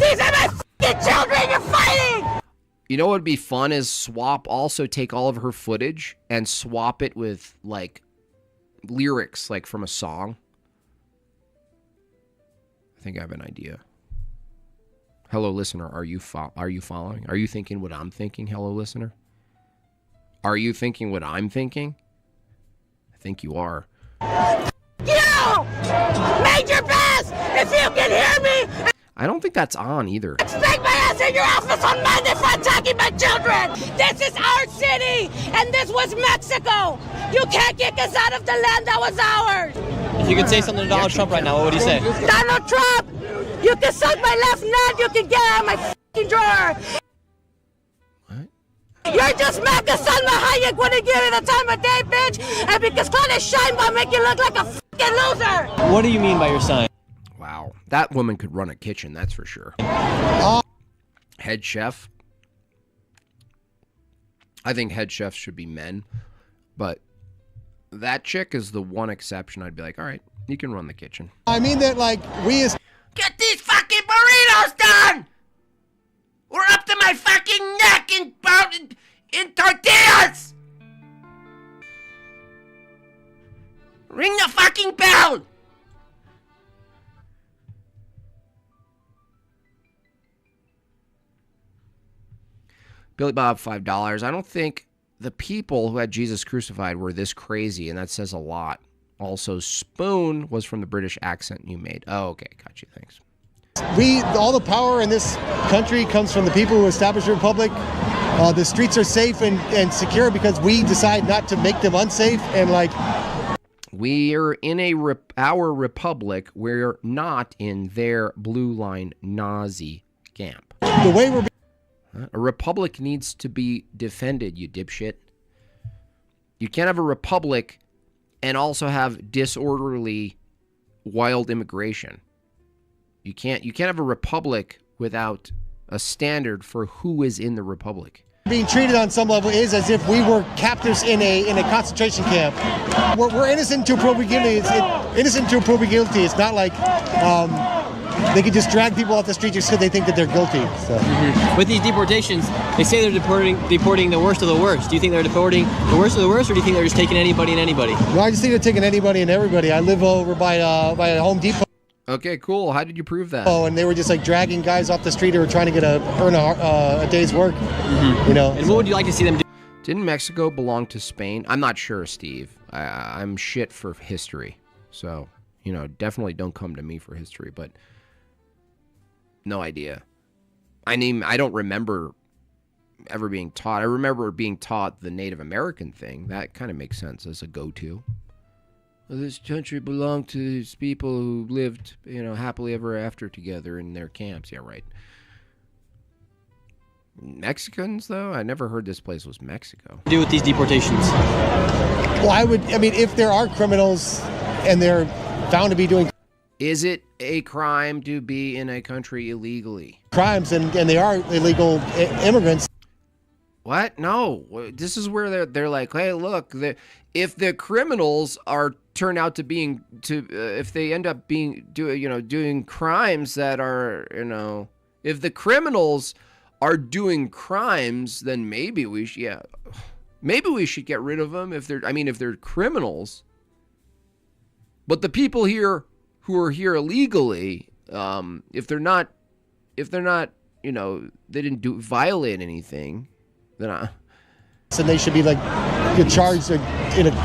These are my fucking children you're fighting! You know what would be fun is also take all of her footage and swap it with, like, lyrics, like, from a song. I think I have an idea. Hello, listener, are you following? Are you thinking what I'm thinking, hello, listener? Are you thinking what I'm thinking? I think you are. You! Major Bass! If you can hear me! I don't think that's on either. Expect my ass in your office on Monday for attacking my children! This is our city! And this was Mexico! You can't kick us out of the land that was ours! If you could say something to Donald Trump right now, what would you say? Donald Trump! You can suck my left nut! You can get out of my fucking drawer! You're just mad because Salma Hayek wouldn't give you the time of day, bitch! And because Claudia Sheinbaum make you look like a fucking loser! What do you mean by your sign? Wow. That woman could run a kitchen, that's for sure. Head chef. I think head chefs should be men. But that chick is the one exception. I'd be like, all right, you can run the kitchen. I mean that, like, we as... Get these fucking burritos done! We're up to my fucking neck in tortillas! Ring the fucking bell! Billy Bob, $5. I don't think the people who had Jesus crucified were this crazy, and that says a lot. Also, spoon was from the British accent you made. Oh, okay. Got you. Thanks. All the power in this country comes from the people who established the republic. The streets are safe and secure because we decide not to make them unsafe. And like, we're in our republic. We're not in their blue line Nazi camp. The way we're a republic needs to be defended, you dipshit. You can't have a republic and also have disorderly, wild immigration. You can't have a republic without a standard for who is in the republic. Being treated on some level is as if we were captives in a concentration camp. We're innocent until proven guilty. Innocent until proven guilty. It's not like they can just drag people off the street just because they think that they're guilty. So. With these deportations, they say they're deporting the worst of the worst. Do you think they're deporting the worst of the worst, or do you think they're just taking anybody and anybody? No, I just think they're taking anybody and everybody. I live over by Home Depot. Okay, cool. How did you prove that? Oh, and they were just like dragging guys off the street who were trying to earn a day's work. You know. And what would you like to see them do? Didn't Mexico belong to Spain? I'm not sure, Steve. I'm shit for history, so definitely don't come to me for history. But no idea. I mean, I don't remember ever being taught. I remember being taught the Native American thing. That kind of makes sense as a go-to. Well, this country belonged to these people who lived, happily ever after together in their camps. Yeah, right. Mexicans, though? I never heard this place was Mexico. Do with these deportations? Well, if there are criminals and they're found to be doing... Is it a crime to be in a country illegally? Crimes, and they are illegal immigrants. What? No. This is where they're like, hey, look, if the criminals turn out to being if they end up doing crimes that are if the criminals are doing crimes, then maybe we should get rid of them if they're criminals. But the people here who are here illegally, if they're not they didn't violate anything, then so they should be charged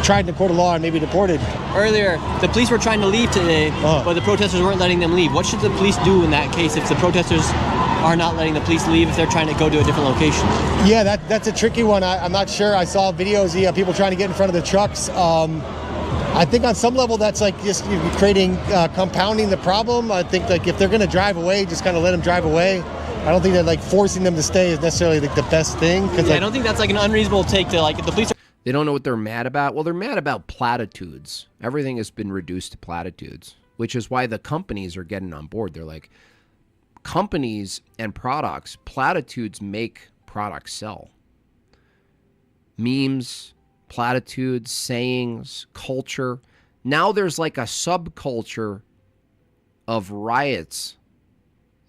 tried in a court of law and maybe deported. Earlier, the police were trying to leave today, but the protesters weren't letting them leave. What should the police do in that case if the protesters are not letting the police leave if they're trying to go to a different location? Yeah, that's a tricky one. I'm not sure. I saw videos, people trying to get in front of the trucks. I think on some level that's just creating, compounding the problem. I think if they're going to drive away, just kind of let them drive away. I don't think that forcing them to stay is necessarily the best thing. I don't think that's an unreasonable take to if the police are... They don't know what they're mad about. Well, they're mad about platitudes. Everything has been reduced to platitudes, which is why the companies are getting on board. They're like, companies and products, platitudes make products sell. Memes, platitudes, sayings, culture. Now there's a subculture of riots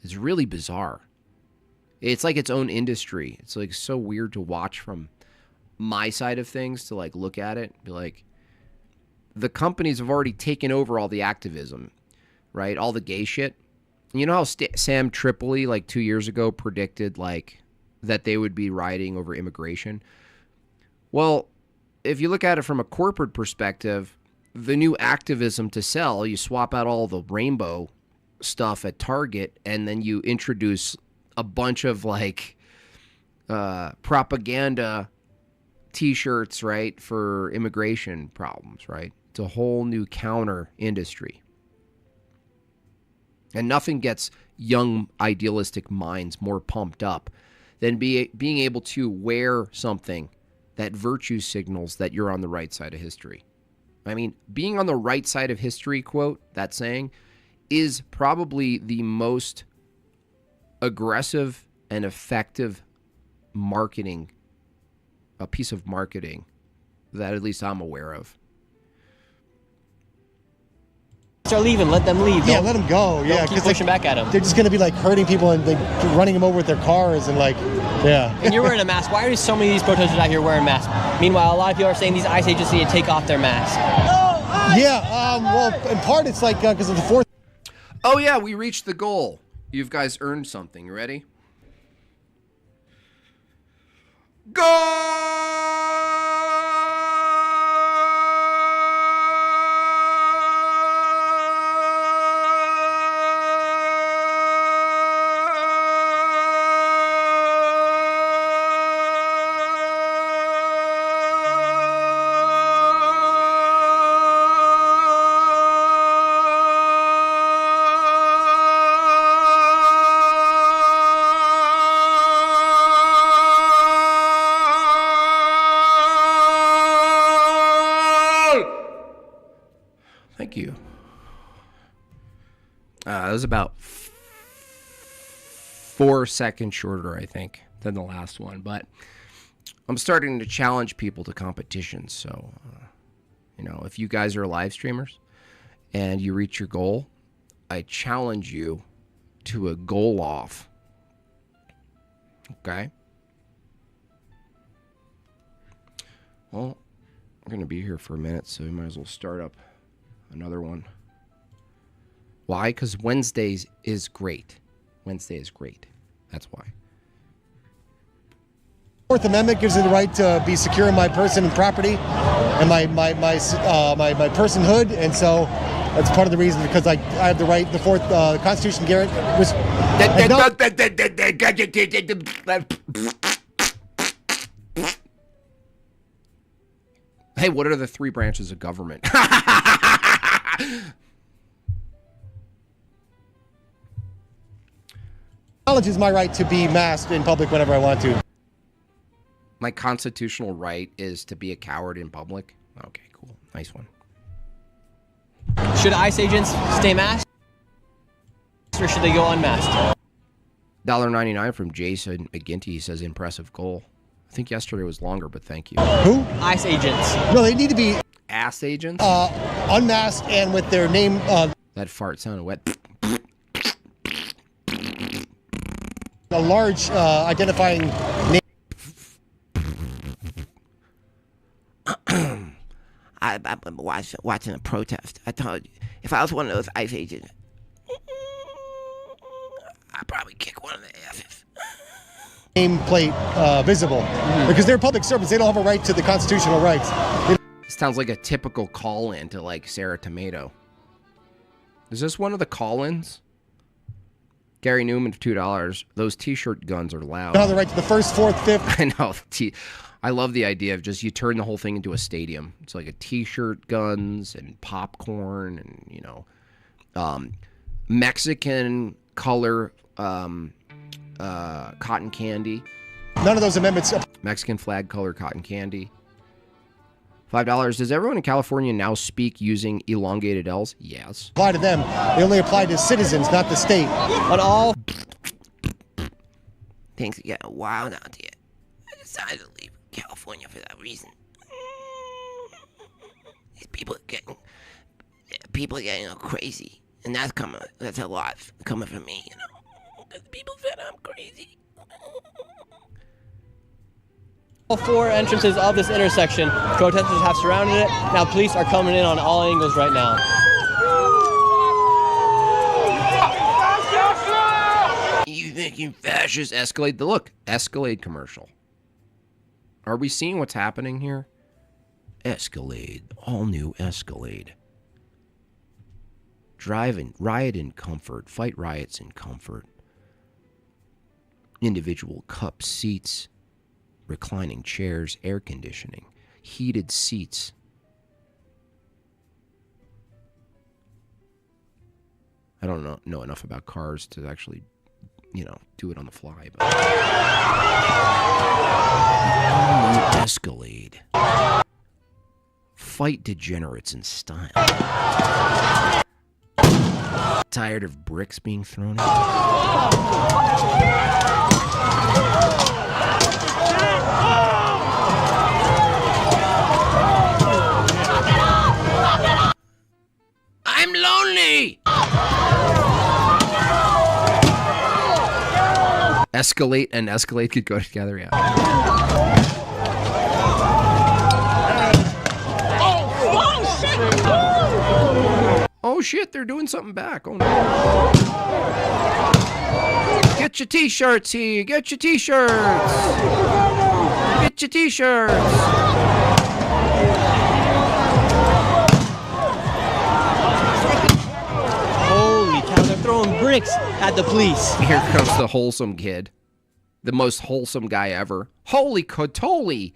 is really bizarre. It's like its own industry. It's like so weird to watch from my side of things, to like look at it and be like, the companies have already taken over all the activism, right? All the gay shit. You know how Sam Tripoli like 2 years ago predicted like that they would be rioting over immigration? Well, if you look at it from a corporate perspective, the new activism to sell, you swap out all the rainbow stuff at Target, and then you introduce a bunch of like propaganda t-shirts, right, for immigration problems, right? It's a whole new counter industry. And nothing gets young idealistic minds more pumped up than being able to wear something that virtue signals that you're on the right side of history. I mean, being on the right side of history, quote, that saying, is probably the most aggressive and effective marketing, a piece of marketing that at least I'm aware of. Start leaving, let them leave. Yeah, let them go. Yeah, keep pushing back at them. They're just going to be like hurting people and like running them over with their cars and like, yeah. And you're wearing a mask. Why are so many of these protesters out here wearing masks? Meanwhile, a lot of people are saying these ICE agents need to take off their masks. Yeah, well, in part it's like because of the 4th. Oh yeah, we reached the goal. You guys earned something. You ready? Thank you. That was about 4 seconds shorter, I think, than the last one. But I'm starting to challenge people to competitions. So, if you guys are live streamers and you reach your goal, I challenge you to a goal off. Okay? Well, we're going to be here for a minute, so we might as well start up another one. Why? Because Wednesdays is great. Wednesday is great. That's why. 4th Amendment gives me the right to be secure in my person and property and my personhood, and so that's part of the reason, because I have the right. The Constitution guarantees. Hey, what are the 3 branches of government? Acknowledges my right to be masked in public whenever I want to. My constitutional right is to be a coward in public? Okay, cool. Nice one. Should ICE agents stay masked, or should they go unmasked? $1.99 from Jason McGinty. He says, impressive goal. I think yesterday was longer, but thank you. Who? ICE agents. No, they need to be ass agents? Unmasked and with their name. That fart sounded wet. A large identifying name. I've been watching a protest. I told you, if I was one of those ICE agents, I'd probably kick one of the asses. Nameplate visible, because they're public servants. They don't have a right to the constitutional rights. Sounds like a typical call-in to like Sarah Tomato. Is this one of the call-ins? Gary Newman for $2. Those t-shirt guns are loud. They have the right to the 1st, 4th, 5th. I know. I love the idea of just you turn the whole thing into a stadium. It's like a t-shirt guns and popcorn and Mexican color cotton candy. None of those amendments. Mexican flag color cotton candy. $5. Does everyone in California now speak using elongated L's? Yes. Apply to them. They only apply to citizens, not the state. On all. Things are getting wild out here. I decided to leave California for that reason. These people are getting all crazy. And that's a lot coming from me, you know. Because people said I'm crazy. All 4 entrances of this intersection, protesters have surrounded it. Now police are coming in on all angles right now. You thinking fascist? Escalade, look, Escalade commercial. Are we seeing what's happening here? Escalade, all new Escalade. Riot in comfort, fight riots in comfort. Individual cup seats, reclining chairs, air conditioning, heated seats. I don't know enough about cars to actually, do it on the fly. But Escalade. Fight degenerates in style. Tired of bricks being thrown at I'm lonely! Escalate and Escalade could go together, yeah. Oh shit, they're doing something back. Oh no. Get your t-shirts here. Get your t-shirts. Get your t-shirts. Holy cow, they're throwing bricks at the police. Here comes the wholesome kid. The most wholesome guy ever. Holy cotoli.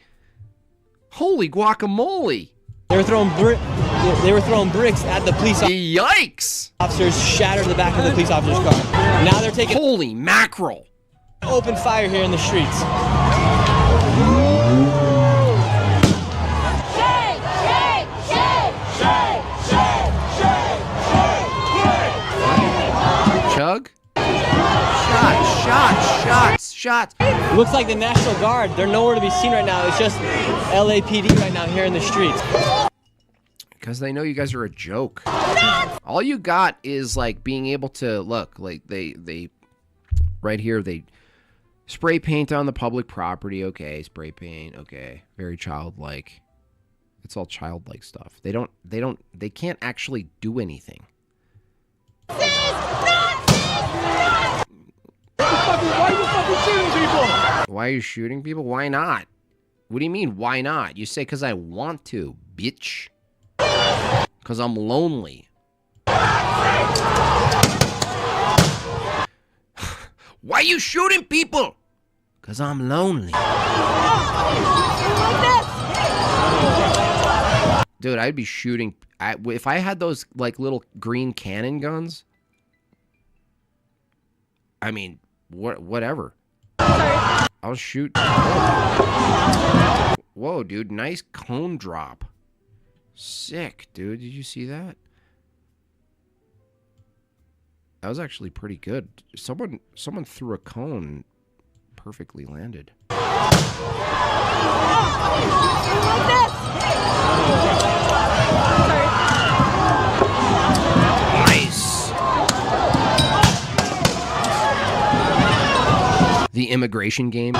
Holy guacamole. They were throwing bricks at the police officers. Yikes! Officers shattered the back of the police officer's car. Now they're taking holy mackerel. Open fire here in the streets. Chug? Shots. Looks like the National Guard. They're nowhere to be seen right now. It's just LAPD right now here in the streets. Because they know you guys are a joke. All you got is like being able to look like they right here they spray paint on the public property. Okay, spray paint. Okay, very childlike. It's all childlike stuff. They can't actually do anything. Why are you fucking shooting people? Why are you shooting people? Why not? What do you mean, why not? You say because I want to, bitch. Because I'm lonely. Why are you shooting people? Because I'm lonely. Dude, I'd be shooting. If I had those like little green cannon guns, I mean, whatever. I'll shoot. Whoa, dude, nice cone drop. Sick, dude. Did you see that? That was actually pretty good. Someone threw a cone, perfectly landed. Nice. The immigration games.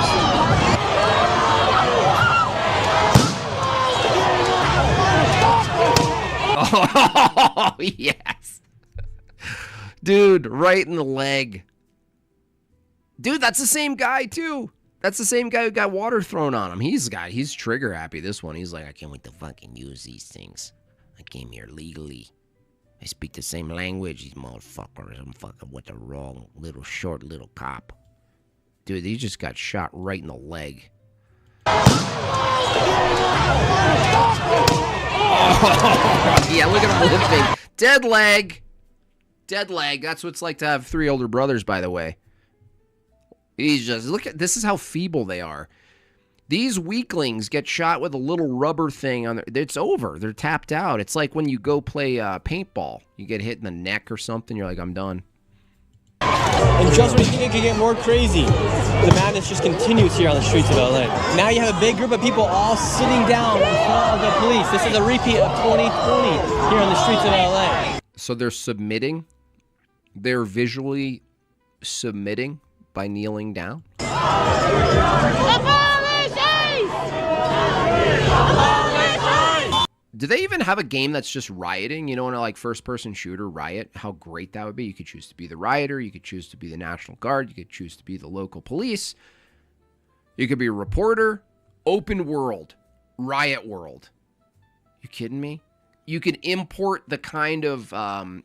Oh, yes. Dude, right in the leg. Dude, that's the same guy, too. That's the same guy who got water thrown on him. He's trigger happy, this one. He's like, I can't wait to fucking use these things. I came here legally. I speak the same language, these motherfuckers. I'm fucking with the wrong short little cop. Dude, he just got shot right in the leg. Oh, yeah, look at him limping. Dead leg. Dead leg. That's what it's like to have 3 older brothers, by the way. He's just, look at, this is how feeble they are. These weaklings get shot with a little rubber thing on their, it's over. They're tapped out. It's like when you go play paintball. You get hit in the neck or something, you're like, I'm done. And just when you think it could get more crazy, the madness just continues here on the streets of LA. Now you have a big group of people all sitting down in front of the police. This is a repeat of 2020 here on the streets of LA. So they're submitting? They're visually submitting by kneeling down. Do they even have a game that's just rioting? You know, in a like first-person shooter riot, how great that would be. You could choose to be the rioter. You could choose to be the National Guard. You could choose to be the local police. You could be a reporter. Open world. Riot world. You kidding me? You can import the kind of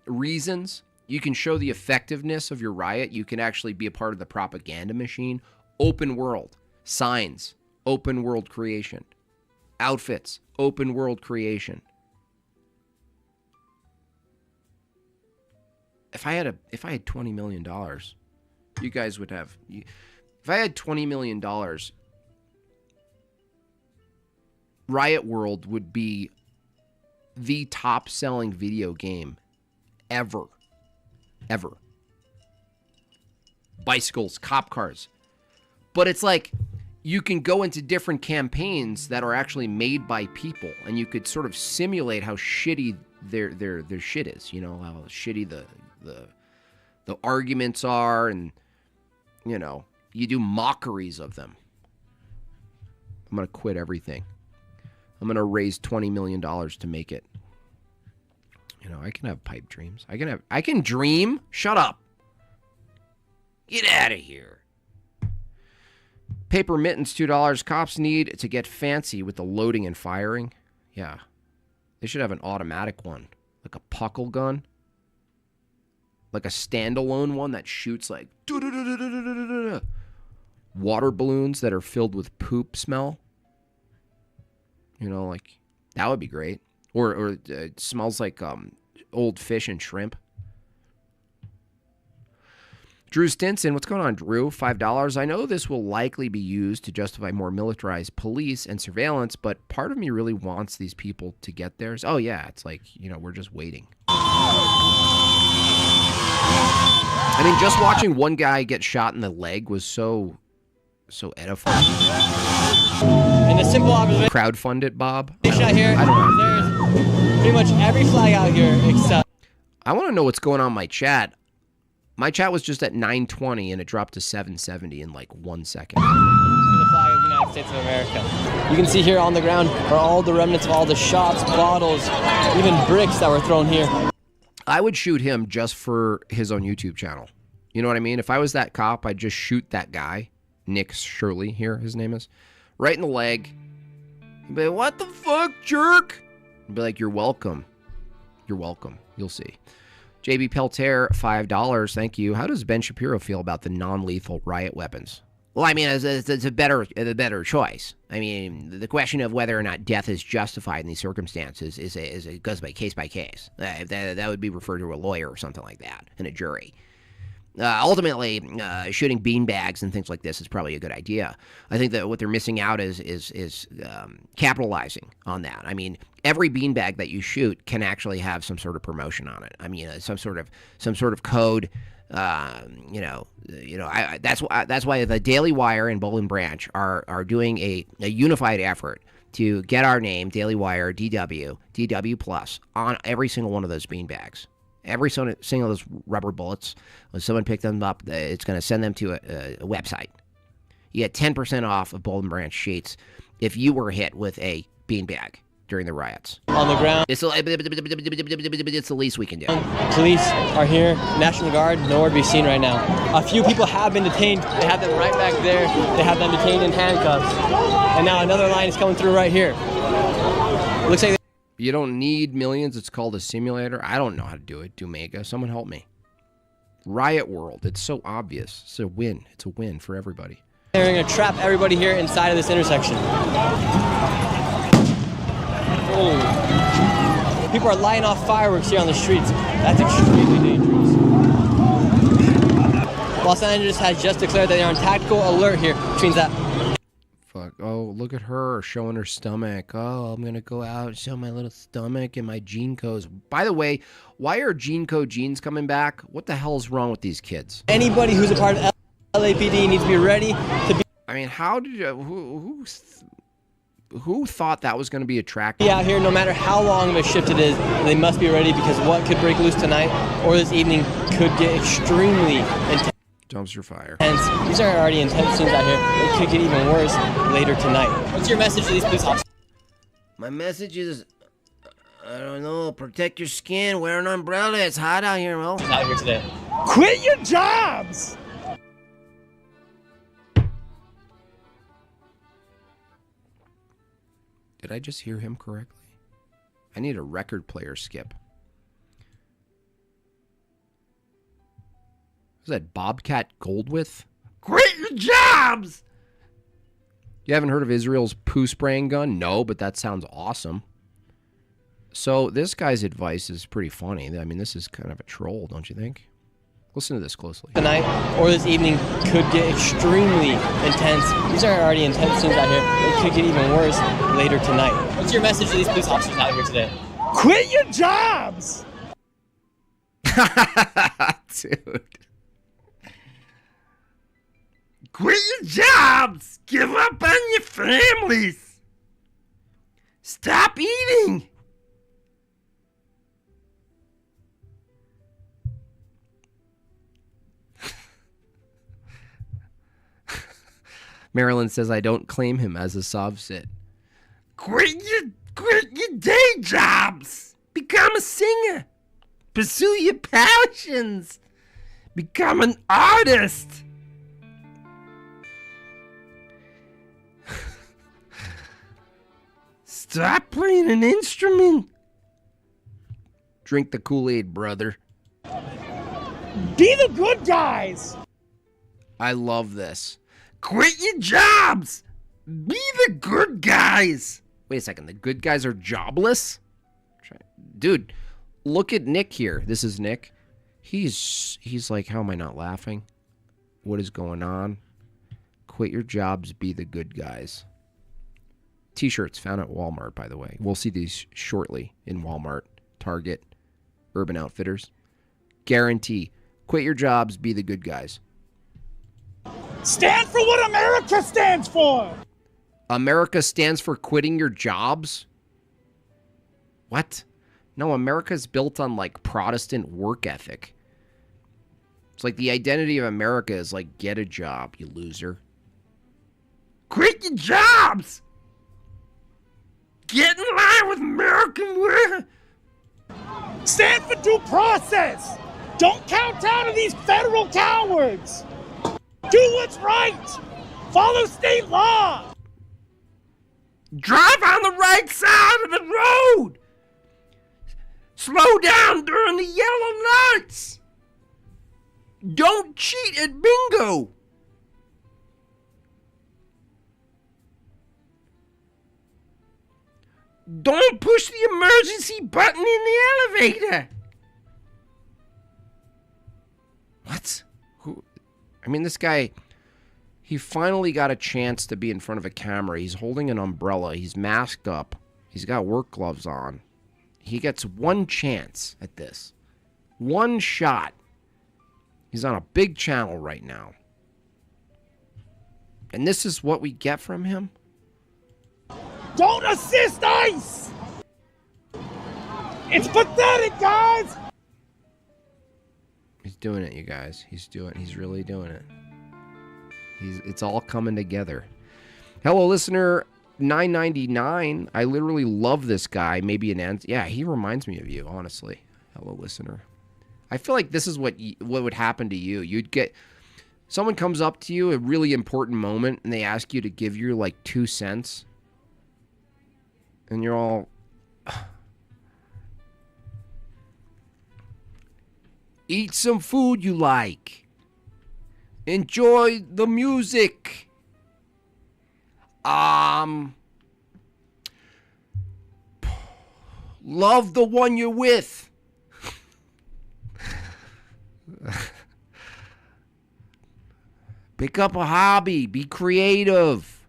reasons. You can show the effectiveness of your riot. You can actually be a part of the propaganda machine. Open world. Signs. Open world creation. Outfits. Open world creation. If I had $20 million, you guys would have. If I had $20 million, Riot World would be the top-selling video game ever. Ever. Bicycles, cop cars. But it's like you can go into different campaigns that are actually made by people, and you could sort of simulate how shitty their shit is. You know, how shitty the arguments are, and you know, you do mockeries of them. I'm gonna quit everything. I'm gonna raise $20 million to make it. You know, I can have pipe dreams. I can dream. Shut up. Get out of here. Paper mittens, $2. Cops need to get fancy with the loading and firing. Yeah. They should have an automatic one. Like a puckle gun. Like a standalone one that shoots like water balloons that are filled with poop smell. You know, like, that would be great. Or it smells like old fish and shrimp. Drew Stinson, what's going on, Drew? $5. I know this will likely be used to justify more militarized police and surveillance, but part of me really wants these people to get theirs. Oh, yeah, it's like, you know, we're just waiting. I mean, just watching one guy get shot in the leg was so edifying. And the simple observation. Crowdfund it, Bob. Out here, I don't know. There's pretty much every flag out here except. I want to know what's going on in my chat. My chat was just at 920 and it dropped to 770 in like 1 second. For the flag of the United States of America. You can see here on the ground are all the remnants of all the shots, bottles, even bricks that were thrown here. I would shoot him just for his own YouTube channel. You know what I mean? If I was that cop, I'd just shoot that guy. Nick Shirley here, his name is. Right in the leg. He'd be like, what the fuck, jerk? I'd be like, you're welcome. You're welcome. You'll see. JB Pelter, $5. Thank you. How does Ben Shapiro feel about the non-lethal riot weapons? Well, I mean, it's a better choice. I mean, the question of whether or not death is justified in these circumstances goes by case by case. That would be referred to a lawyer or something like that, and a jury. Ultimately, shooting beanbags and things like this is probably a good idea. I think that what they're missing out is capitalizing on that. I mean, every beanbag that you shoot can actually have some sort of promotion on it. I mean, some sort of code. That's why the Daily Wire and Bowl and Branch are doing a unified effort to get our name, Daily Wire, DW Plus, on every single one of those beanbags. Every single of those rubber bullets, when someone picks them up, it's going to send them to a website. You get 10% off of Bold and Branch sheets if you were hit with a beanbag during the riots. On the ground. It's the least we can do. Police are here. National Guard, nowhere to be seen right now. A few people have been detained. They have them right back there. They have them detained in handcuffs. And now another line is coming through right here. Looks like you don't need millions. It's called a simulator. I don't know how to do it. Dumega, someone help me. Riot World. It's so obvious. It's a win. It's a win for everybody. They're going to trap everybody here inside of this intersection. Oh. People are lighting off fireworks here on the streets. That's extremely dangerous. Los Angeles has just declared that they're on tactical alert here, which means that. Fuck. Oh, look at her showing her stomach. Oh, I'm going to go out and show my little stomach and my jean codes. By the way, why are jean code jeans coming back? What the hell is wrong with these kids? Anybody who's a part of LAPD needs to be ready to be. I mean, how did you. Who thought that was going to be attractive? Out here, no matter how long of a shift it is, they must be ready because what could break loose tonight or this evening could get extremely intense. Dumpster fire. These are already intense scenes out here. It could get even worse later tonight. What's your message to these police officers? My message is, I don't know, protect your skin, wear an umbrella. It's hot out here, Mo. It's out here today. Quit your jobs! Did I just hear him correctly? I need a record player skip. Was that Bobcat Goldthwait? Quit your jobs! You haven't heard of Israel's poo spraying gun? No, but that sounds awesome. So this guy's advice is pretty funny. I mean, this is kind of a troll, don't you think? Listen to this closely. Tonight or this evening could get extremely intense. These are already intense scenes out here. It could get even worse later tonight. What's your message to these police officers out here today? Quit your jobs! Dude. Quit your jobs! Give up on your families! Stop eating! Marilyn says I don't claim him as a sovsit. Quit your day jobs! Become a singer! Pursue your passions! Become an artist! Stop playing an instrument! Drink the Kool-Aid, brother. Be the good guys! I love this. Quit your jobs! Be the good guys! Wait a second, the good guys are jobless? Dude, look at Nick here. This is Nick. He's like, how am I not laughing? What is going on? Quit your jobs, be the good guys. T-shirts found at Walmart, by the way. We'll see these shortly in Walmart, Target, Urban Outfitters. Guarantee. Quit your jobs, be the good guys. Stand for what America stands for! America stands for quitting your jobs? What? No, America's built on, like, Protestant work ethic. It's like the identity of America is like, get a job, you loser. Quit your jobs! Get in line with American work! Stand for due process! Don't kowtow to these federal cowards! Do what's right! Follow state law! Drive on the right side of the road! Slow down during the yellow lights! Don't cheat at bingo! Don't push the emergency button in the elevator! What? Who? I mean, this guy, he finally got a chance to be in front of a camera. He's holding an umbrella. He's masked up. He's got work gloves on. He gets one chance at this. One shot. He's on a big channel right now. And this is what we get from him? Don't assist ICE! It's pathetic, guys! He's doing it, you guys. He's really doing it. It's all coming together. Hello, listener 999. I literally love this guy. Maybe an answer. Yeah, he reminds me of you, honestly. Hello, listener. I feel like this is what would happen to you. You'd get... Someone comes up to you, a really important moment, and they ask you to give your, like, 2 cents. And you're all... Eat some food you like. Enjoy the music. Love the one you're with. Pick up a hobby. Be creative.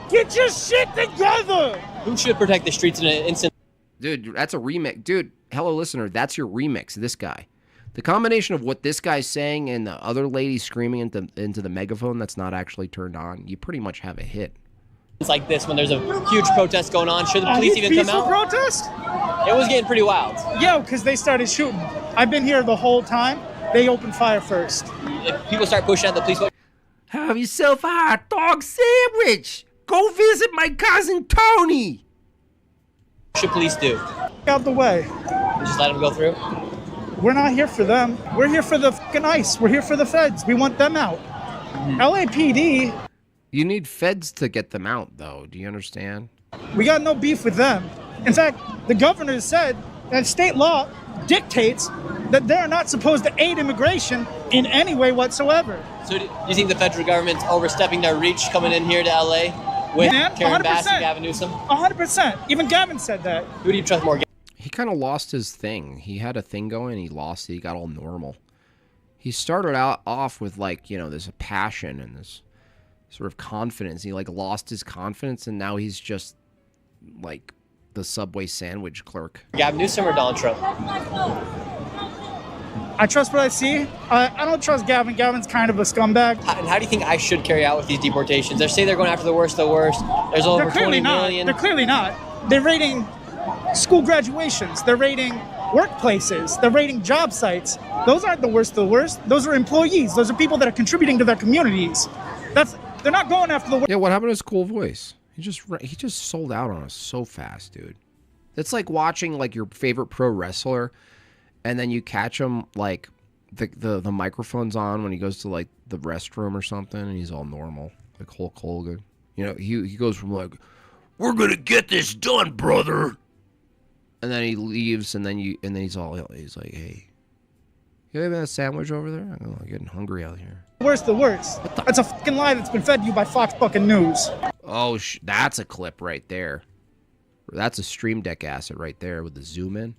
Get your shit together! Who should protect the streets in an instant? Dude, that's a remix. Dude, hello, listener. That's your remix, this guy. The combination of what this guy's saying and the other lady screaming into the megaphone that's not actually turned on, you pretty much have a hit. It's like this when there's a huge protest going on. Should the police even come out? Protest? It was getting pretty wild. Yeah, because they started shooting. I've been here the whole time. They opened fire first. If people start pushing at the police, have yourself a hot dog sandwich. Go visit my cousin Tony. what should police do? Out the way. Just let them go through? We're not here for them. We're here for the fucking ICE. We're here for the feds. We want them out. LAPD. You need feds to get them out, though. Do you understand? We got no beef with them. In fact, the governor said that state law dictates that they're not supposed to aid immigration in any way whatsoever. So do you think the federal government's overstepping their reach coming in here to LA with Karen Bass and Gavin Newsom? 100%. Even Gavin said that. Who do you trust more? He kind of lost his thing. He had a thing going, he lost it. He got all normal. He started out off with, like, you know, this passion and this sort of confidence. He, like, lost his confidence, and now he's just, like, the Subway sandwich clerk. Gavin Newsom or Donald Trump? I trust what I see. I don't trust Gavin. Gavin's kind of a scumbag. And how do you think ICE should carry out with these deportations? They say they're going after the worst of the worst. There's over 20 million. They're clearly not. They're raiding school graduations. They're raiding workplaces. They're raiding job sites. Those aren't the worst of the worst. Those are employees. Those are people that are contributing to their communities. They're not going after the worst. Yeah, what happened to his cool voice? He just sold out on us so fast, dude. It's like watching, like, your favorite pro wrestler, and then you catch him, like, the microphone's on when he goes to, like, the restroom or something, and he's all normal, like Hulk Hogan. You know, he goes from, like, we're gonna get this done, brother, and then he leaves, and then he's like, hey, you have a sandwich over there? I'm getting hungry out here. Worst of the worst. That's a fucking lie that's been fed to you by Fox fucking News. Oh, that's a clip right there. That's a Stream Deck asset right there with the zoom in.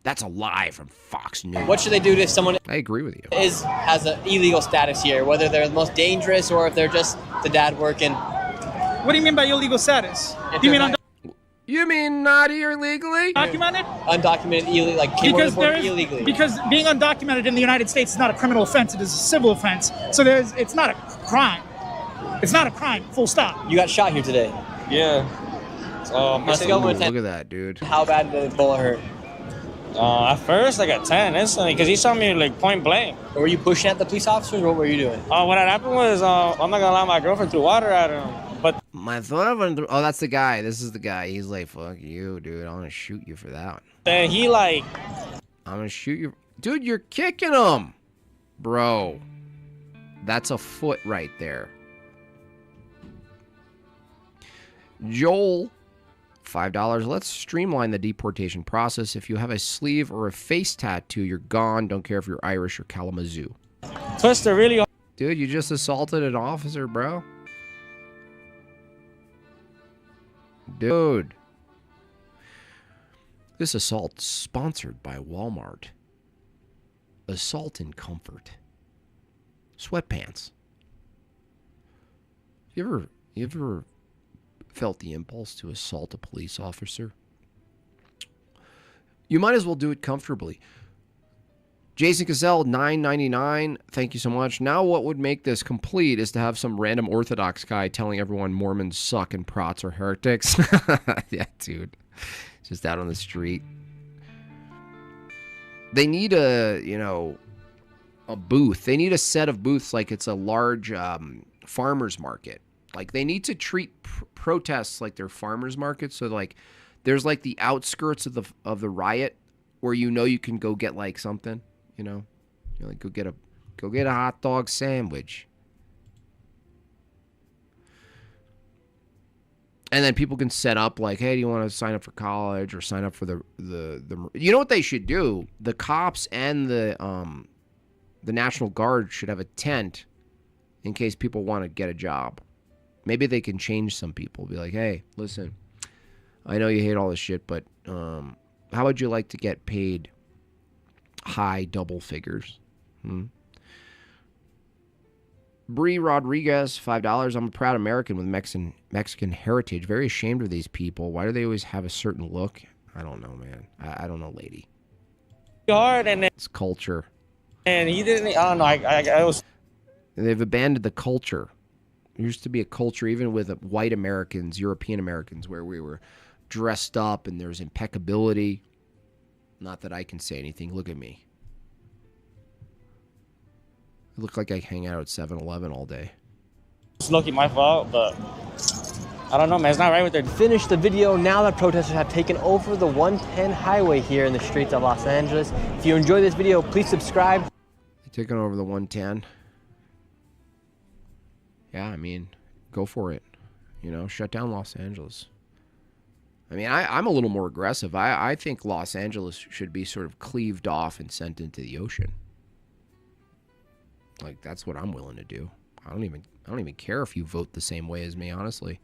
That's a lie from Fox News. What should they do if someone I agree with you. has an illegal status here, whether they're the most dangerous or if they're just the dad working? What do you mean by illegal status? You mean not here legally? Undocumented? Undocumented, like came over the border illegally. Because being undocumented in the United States is not a criminal offense; it is a civil offense. So it's not a crime. It's not a crime. Full stop. You got shot here today. Yeah. Look at that, dude. How bad did the bullet hurt? At first, like a 10 instantly, because he saw me like point blank. Were you pushing at the police officers, or what were you doing? What had happened was, I'm not gonna lie, my girlfriend threw water at him. But my thought, oh, that's the guy. This is the guy. He's like, fuck you, dude. I'm gonna shoot you for that. Then he like, I'm gonna shoot you, dude. You're kicking him, bro. That's a foot right there. Joel, $5. Let's streamline the deportation process. If you have a sleeve or a face tattoo, you're gone. Don't care if you're Irish or Kalamazoo. Twister really. Dude, you just assaulted an officer, bro. Dude. This assault sponsored by Walmart. Assault in comfort. Sweatpants. You ever felt the impulse to assault a police officer? You might as well do it comfortably. Jason Cassell, $9.99. Thank you so much. Now what would make this complete is to have some random Orthodox guy telling everyone Mormons suck and prots are heretics. Yeah, dude. Just out on the street. They need a booth. They need a set of booths like it's a large farmer's market. Like, they need to treat protests like they're farmers markets. So, like, there's, like, the outskirts of the riot where you can go get, like, something, like, go get a hot dog sandwich. And then people can set up, like, hey, do you want to sign up for college or sign up for the you know what they should do? The cops and the National Guard should have a tent in case people want to get a job. Maybe they can change some people. Be like, hey, listen, I know you hate all this shit, but how would you like to get paid high double figures? Bree Rodriguez, $5. I'm a proud American with Mexican heritage. Very ashamed of these people. Why do they always have a certain look? I don't know, man. I don't know, lady. Hard and it's culture. And he didn't. I don't know. I was. They've abandoned the culture. There used to be a culture, even with white Americans, European Americans, where we were dressed up and there's impeccability. Not that I can say anything. Look at me. I look like I hang out at 7-Eleven all day. It's lucky my fault, but I don't know, man. It's not right with their... Finish the video now that protesters have taken over the 110 highway here in the streets of Los Angeles. If you enjoyed this video, please subscribe. They're taking over the 110. Yeah, I mean, go for it. You know, shut down Los Angeles. I mean, I'm a little more aggressive. I think Los Angeles should be sort of cleaved off and sent into the ocean. Like, that's what I'm willing to do. I don't even care if you vote the same way as me, honestly.